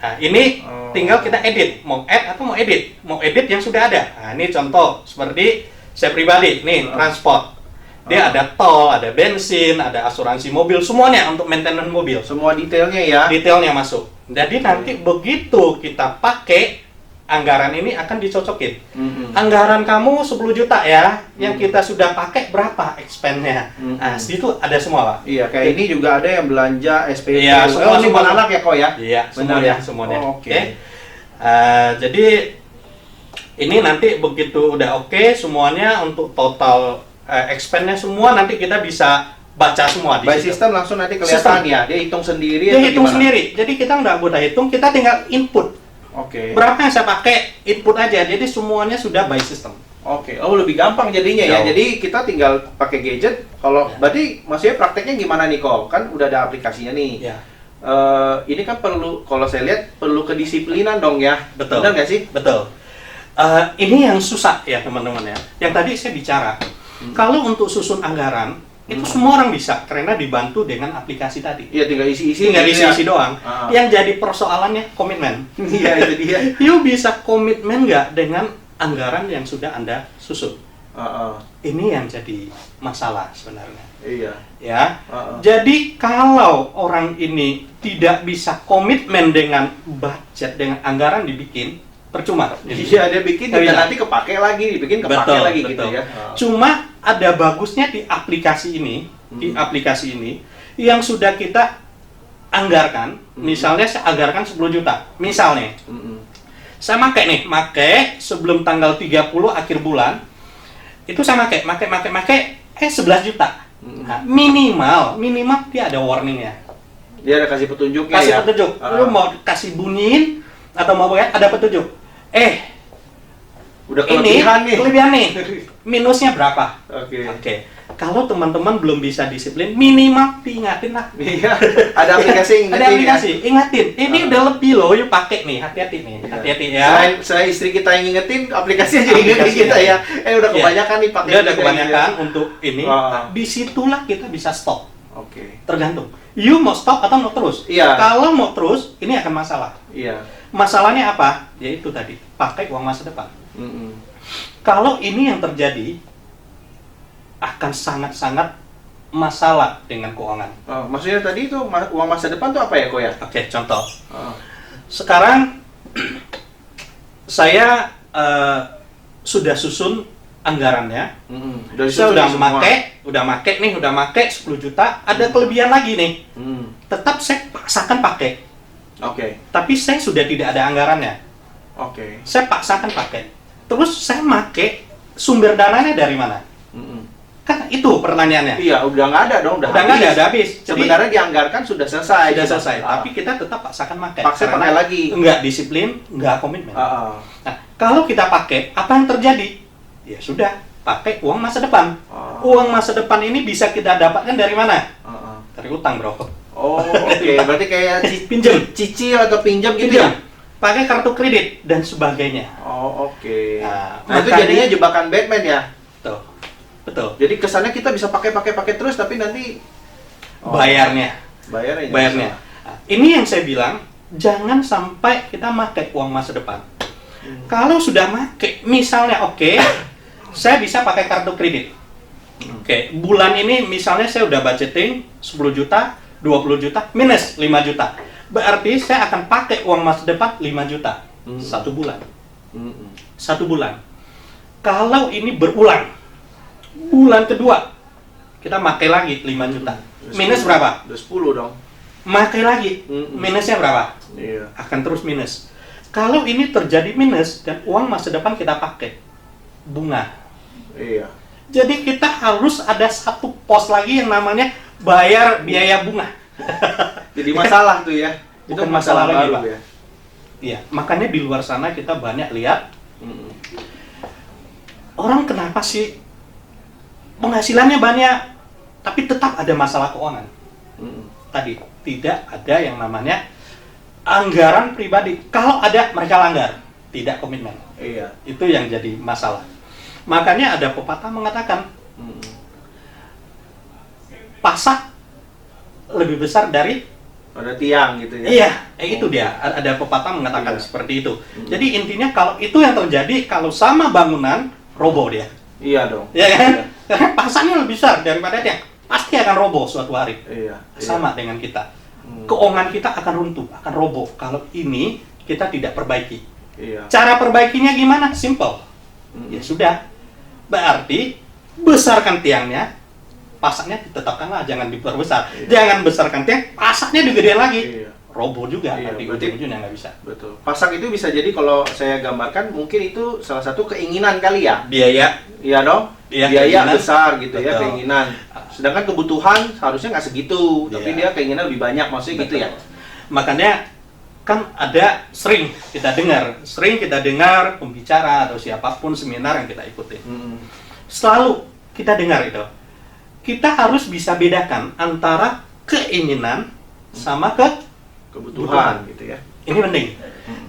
Speaker 2: Nah, ini tinggal kita edit. Mau add atau mau edit? Mau edit yang sudah ada. Nah, ini contoh seperti saya pribadi. Nih, transport. Dia ada tol, ada bensin, ada asuransi mobil, semuanya untuk maintenance mobil.
Speaker 1: Semua detailnya ya.
Speaker 2: Detailnya masuk. Jadi nanti begitu kita pakai, anggaran ini akan dicocokin. Anggaran kamu 10 juta ya, yang kita sudah pakai berapa expense-nya. Nah, situ ada semua, Pak.
Speaker 1: Iya, kayak ini juga ada yang belanja SPP.
Speaker 2: Iya, semua
Speaker 1: ini buat
Speaker 2: semua.
Speaker 1: anak ya, Kok ya?
Speaker 2: Iya,
Speaker 1: Benar
Speaker 2: semuanya.
Speaker 1: Oh, oke.
Speaker 2: Jadi ini nanti begitu udah oke, semuanya untuk total expense-nya semua nanti kita bisa baca semua di
Speaker 1: By
Speaker 2: situ.
Speaker 1: system langsung nanti kelihatan ya. Dia hitung sendiri
Speaker 2: Dia
Speaker 1: atau
Speaker 2: hitung
Speaker 1: gimana?
Speaker 2: sendiri. Jadi kita nggak mudah hitung, kita tinggal input.
Speaker 1: Oke.
Speaker 2: Berapa yang saya pakai, input aja. Jadi semuanya sudah by system.
Speaker 1: Oke. Oh, lebih gampang jadinya ya.
Speaker 2: Jauh.
Speaker 1: Jadi kita tinggal pakai gadget. Kalau berarti maksudnya prakteknya gimana nih, Kok? Kan udah ada aplikasinya nih.
Speaker 2: Ya.
Speaker 1: Ini kan perlu, kalau saya lihat perlu kedisiplinan dong ya.
Speaker 2: Betul.
Speaker 1: Benar nggak sih?
Speaker 2: Betul. Ini yang susah ya, teman-teman ya. Yang tadi saya bicara. Kalau untuk susun anggaran, itu semua orang bisa karena dibantu dengan aplikasi tadi.
Speaker 1: Iya, tinggal isi-isi.
Speaker 2: Tinggal
Speaker 1: gitu
Speaker 2: isi-isi doang. Yang jadi persoalannya komitmen.
Speaker 1: Iya, itu dia.
Speaker 2: You bisa komitmen nggak dengan anggaran yang sudah Anda susun? Ini yang jadi masalah sebenarnya.
Speaker 1: Iya.
Speaker 2: Ya. Jadi kalau orang ini tidak bisa komitmen dengan budget, dengan anggaran dibikin, percuma.
Speaker 1: Iya, dia bikin dan nanti kepake lagi, dibikin kepake lagi gitu ya.
Speaker 2: Cuma ada bagusnya di aplikasi ini, yang sudah kita anggarkan, misalnya saya anggarkan 10 juta, misalnya. Saya pakai sebelum tanggal 30 akhir bulan, itu saya pakai 11 juta. Nah, minimal dia ada warningnya.
Speaker 1: Dia ada kasih petunjuknya
Speaker 2: Kasih petunjuk. Lu mau kasih bunyiin atau mau ada petunjuk.
Speaker 1: Udah kelebihan
Speaker 2: nih. Minusnya berapa? Oke. Kalau teman-teman belum bisa disiplin, minimal diingatin lah.
Speaker 1: Iya. Ada aplikasi
Speaker 2: ingatin. Ini udah lebih loh, yuk pakai nih. Hati-hati nih. Hati-hati ya.
Speaker 1: Selain istri kita yang ngingetin, aplikasinya jadi ingetin kita ya. Udah kebanyakan nih pakai.
Speaker 2: Udah kebanyakan untuk ini. Disitulah kita bisa stop.
Speaker 1: Oke.
Speaker 2: Tergantung. You mau stop atau mau terus?
Speaker 1: Iya.
Speaker 2: Kalau mau terus, ini akan masalah.
Speaker 1: Iya.
Speaker 2: Masalahnya apa? Yaitu tadi, pakai uang masa depan. Kalau ini yang terjadi, akan sangat-sangat masalah dengan keuangan.
Speaker 1: Maksudnya tadi itu uang masa depan tuh apa ya, Ko ya?
Speaker 2: Oke, contoh. Sekarang saya sudah susun anggarannya. Saya udah make 10 juta, ada kelebihan lagi nih. Tetap saya paksakan pakai. Tapi saya sudah tidak ada anggarannya. Saya paksakan pakai. Terus saya make, sumber dananya dari mana? Kan itu pertanyaannya.
Speaker 1: Iya, udah nggak ada dong, udah
Speaker 2: habis.
Speaker 1: Sebenarnya dianggarkan sudah selesai.
Speaker 2: Tapi kita tetap paksakan pakai.
Speaker 1: Pakai lagi.
Speaker 2: Enggak disiplin, enggak komitmen. Nah, kalau kita pakai, apa yang terjadi? Ya sudah, pakai uang masa depan. Uang masa depan ini bisa kita dapatkan dari mana? Dari utang, bro.
Speaker 1: Berarti kayak
Speaker 2: pinjam,
Speaker 1: cicil atau pinjam gitu ya?
Speaker 2: Pakai kartu kredit dan sebagainya.
Speaker 1: Nah, itu jadinya jebakan Batman ya?
Speaker 2: Betul.
Speaker 1: Jadi kesannya kita bisa pakai terus, tapi nanti
Speaker 2: bayarnya.
Speaker 1: Nah,
Speaker 2: ini yang saya bilang, jangan sampai kita pakai uang masa depan. Kalau sudah pakai, misalnya saya bisa pakai kartu kredit. Bulan ini misalnya saya udah budgeting 10 juta, 20 juta, minus 5 juta. Berarti saya akan pakai uang masa depan 5 juta. 1 bulan. 1 bulan. Kalau ini berulang, bulan kedua kita pakai lagi 5 juta. Minus berapa?
Speaker 1: Udah 10 dong.
Speaker 2: Pakai lagi. Minusnya berapa?
Speaker 1: Iya.
Speaker 2: Akan terus minus. Kalau ini terjadi minus dan uang masa depan kita pakai bunga.
Speaker 1: Iya.
Speaker 2: Jadi kita harus ada satu pos lagi yang namanya bayar biaya bunga.
Speaker 1: Jadi masalah tuh ya.
Speaker 2: Bukan masalah lagi,
Speaker 1: baru
Speaker 2: Pak.
Speaker 1: Ya.
Speaker 2: Iya, makanya di luar sana kita banyak lihat orang kenapa sih penghasilannya banyak, tapi tetap ada masalah keuangan. Tadi tidak ada yang namanya anggaran pribadi. Kalau ada, mereka langgar, tidak komitmen.
Speaker 1: Iya.
Speaker 2: Itu yang jadi masalah. Makanya ada pepatah mengatakan pasak lebih besar dari
Speaker 1: ada tiang gitu ya.
Speaker 2: Iya, itu dia. Ada pepatah mengatakan seperti itu. Jadi intinya kalau itu yang terjadi, kalau sama bangunan roboh dia.
Speaker 1: Iya dong.
Speaker 2: Ya kan? Karena pasarnya lebih besar daripada dia, pasti akan roboh suatu hari. Sama dengan kita. Keuangan kita akan runtuh, akan roboh kalau ini kita tidak perbaiki. Cara perbaikinya gimana? Simple. Ya sudah. Berarti besarkan tiangnya, pasaknya ditetapkanlah, jangan diperbesar. Jangan besarkan tiang, pasaknya digedein lagi. Roboh juga, nanti ujung-ujungnya nggak bisa.
Speaker 1: Betul. Pasak itu bisa jadi kalau saya gambarkan mungkin itu salah satu keinginan kali ya.
Speaker 2: Biaya.
Speaker 1: Iya dong. Biaya keinginan besar gitu. Betul. Ya, keinginan. Sedangkan kebutuhan harusnya nggak segitu, tapi dia keinginan lebih banyak, maksudnya gitu ya.
Speaker 2: Makanya kan ada sering kita dengar pembicara atau siapapun seminar yang kita ikuti. Selalu kita dengar itu. Kita harus bisa bedakan antara keinginan sama kebutuhan
Speaker 1: gitu ya.
Speaker 2: Ini penting.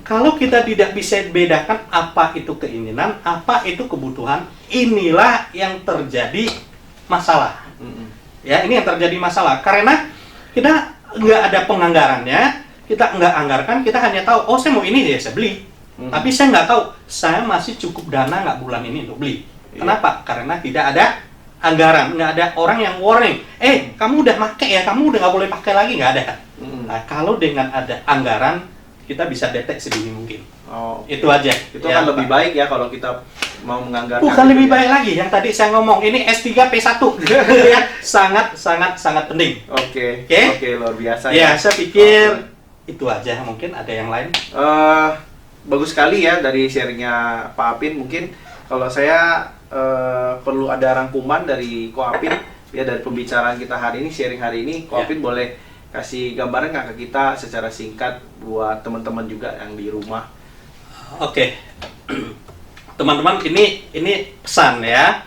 Speaker 2: Kalau kita tidak bisa bedakan apa itu keinginan, apa itu kebutuhan, inilah yang terjadi masalah. Ya, ini yang terjadi masalah karena kita nggak ada penganggarannya, kita nggak anggarkan, kita hanya tahu, oh saya mau ini ya saya beli. Tapi saya nggak tahu, saya masih cukup dana nggak bulan ini untuk beli. Kenapa? Karena tidak ada anggaran, nggak ada orang yang warning, kamu udah pakai ya, kamu udah nggak boleh pakai lagi, nggak ada. Nah, kalau dengan ada anggaran, kita bisa deteksi sedini mungkin. Itu aja.
Speaker 1: Itu ya, kan lebih baik ya kalau kita mau menganggarkan.
Speaker 2: Bukan lebih baik lagi, yang tadi saya ngomong, ini S3 P1 ya, sangat penting.
Speaker 1: Oke, luar biasa
Speaker 2: ya. Saya pikir itu aja, mungkin ada yang lain.
Speaker 1: Bagus sekali ya dari sharingnya Pak Apin. Mungkin kalau saya perlu ada rangkuman dari Ko Apin ya, dari pembicaraan kita hari ini, sharing hari ini. Ko Apin boleh kasih gambaran nggak ke kita secara singkat buat teman-teman juga yang di rumah?
Speaker 2: Oke. Teman-teman, ini pesan ya.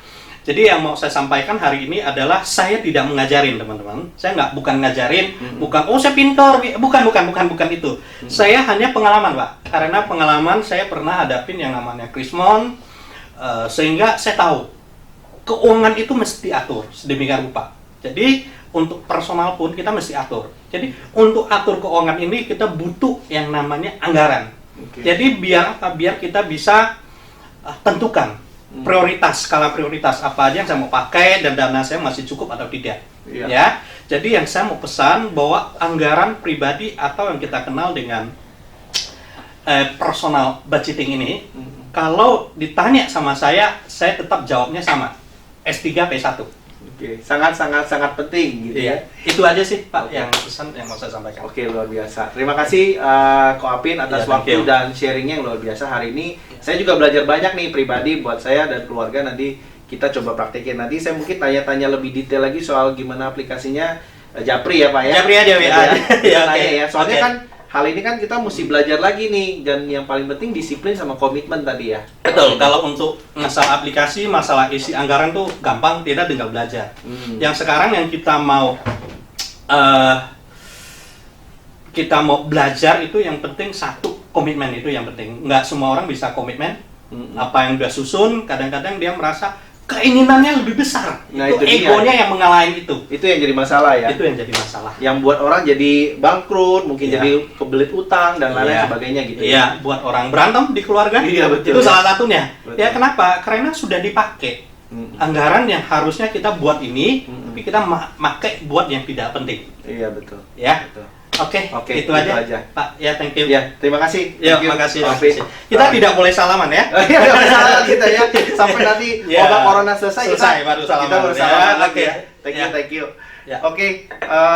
Speaker 2: Jadi yang mau saya sampaikan hari ini adalah saya tidak mengajarin, teman-teman. Saya bukan ngajarin, bukan saya pintar, bukan itu. Saya hanya pengalaman, Pak. Karena pengalaman saya pernah hadapin yang namanya krismon, sehingga saya tahu keuangan itu mesti atur sedemikian rupa. Jadi untuk personal pun kita mesti atur. Jadi untuk atur keuangan ini kita butuh yang namanya anggaran. Jadi biar kita bisa tentukan prioritas, skala prioritas apa aja yang saya mau pakai dan dana saya masih cukup atau tidak. Ya. Jadi yang saya mau pesan bahwa anggaran pribadi atau yang kita kenal dengan personal budgeting ini, kalau ditanya sama saya tetap jawabnya sama, S3 P1.
Speaker 1: Sangat penting gitu ya.
Speaker 2: Itu aja sih Pak yang pesan yang mau saya sampaikan.
Speaker 1: Luar biasa. Terima kasih Ko Apin atas waktu dan sharingnya yang luar biasa hari ini. Saya juga belajar banyak nih pribadi buat saya dan keluarga. Nanti kita coba praktekin. Nanti saya mungkin tanya-tanya lebih detail lagi soal gimana aplikasinya Japri ya Pak ya.
Speaker 2: Japri aja
Speaker 1: ya. Soalnya kan hal ini kan kita mesti belajar lagi nih, dan yang paling penting disiplin sama komitmen tadi ya.
Speaker 2: Betul, kalau untuk masalah aplikasi, masalah isi anggaran tuh gampang, tidak tinggal belajar. Yang sekarang yang kita mau belajar itu yang penting satu, komitmen itu yang penting. Nggak semua orang bisa komitmen, apa yang udah susun, kadang-kadang dia merasa keinginannya lebih besar.
Speaker 1: Nah,
Speaker 2: itu egonya yang mengalahin itu.
Speaker 1: Itu yang jadi masalah ya.
Speaker 2: Itu yang jadi masalah.
Speaker 1: Yang buat orang jadi bangkrut, mungkin jadi kebelit utang dan lain sebagainya gitu.
Speaker 2: Iya, buat orang berantem di keluarga.
Speaker 1: Iya, betul.
Speaker 2: Itu salah satunya. Ya kenapa? Karena sudah dipakai. Anggaran yang harusnya kita buat ini, tapi kita pakai buat yang tidak penting.
Speaker 1: Iya, betul.
Speaker 2: Ya.
Speaker 1: Betul.
Speaker 2: Oke, itu aja Pak. Ya, thank you.
Speaker 1: Ya, terima kasih.
Speaker 2: Ya, makasih. Kita tidak boleh salaman ya.
Speaker 1: Iya, tidak boleh salaman kita ya. Sampai nanti wabah corona selesai
Speaker 2: baru salaman.
Speaker 1: Kita baru salaman lagi
Speaker 2: ya.
Speaker 1: Thank you. Oke,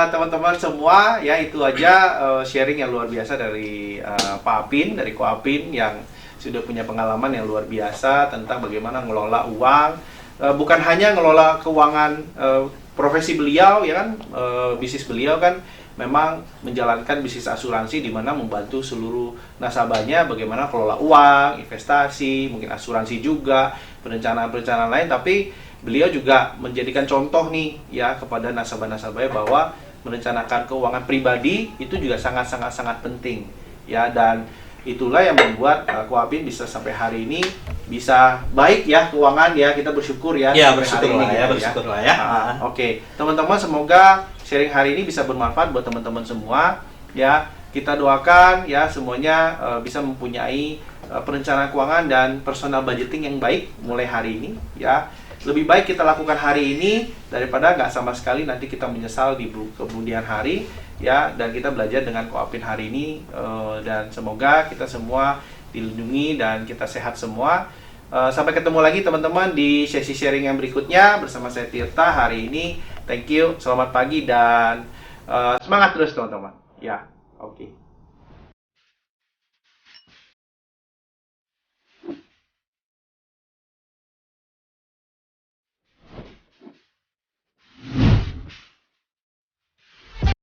Speaker 1: teman-teman semua, ya itu aja sharing yang luar biasa dari Pak Apin, dari Ko Apin yang sudah punya pengalaman yang luar biasa tentang bagaimana ngelola uang. Bukan hanya ngelola keuangan profesi beliau ya kan, bisnis beliau kan memang menjalankan bisnis asuransi di mana membantu seluruh nasabahnya bagaimana kelola uang, investasi, mungkin asuransi juga, perencanaan-perencanaan lain, tapi beliau juga menjadikan contoh nih ya kepada nasabah-nasabahnya bahwa merencanakan keuangan pribadi itu juga sangat penting ya, dan itulah yang membuat Ko Apin bisa sampai hari ini bisa baik ya keuangan ya, kita bersyukur ya.
Speaker 2: Ya, bersyukurlah ya.
Speaker 1: Oke, teman-teman, semoga sharing hari ini bisa bermanfaat buat teman-teman semua ya. Kita doakan ya semuanya bisa mempunyai perencanaan keuangan dan personal budgeting yang baik mulai hari ini ya. Lebih baik kita lakukan hari ini daripada nggak sama sekali nanti kita menyesal di kemudian hari ya. Dan kita belajar dengan Ko Apin hari ini dan semoga kita semua dilindungi dan kita sehat semua. Sampai ketemu lagi teman-teman di sesi sharing yang berikutnya bersama saya Tirta hari ini. Thank you, selamat pagi dan semangat terus teman-teman. Ya, oke.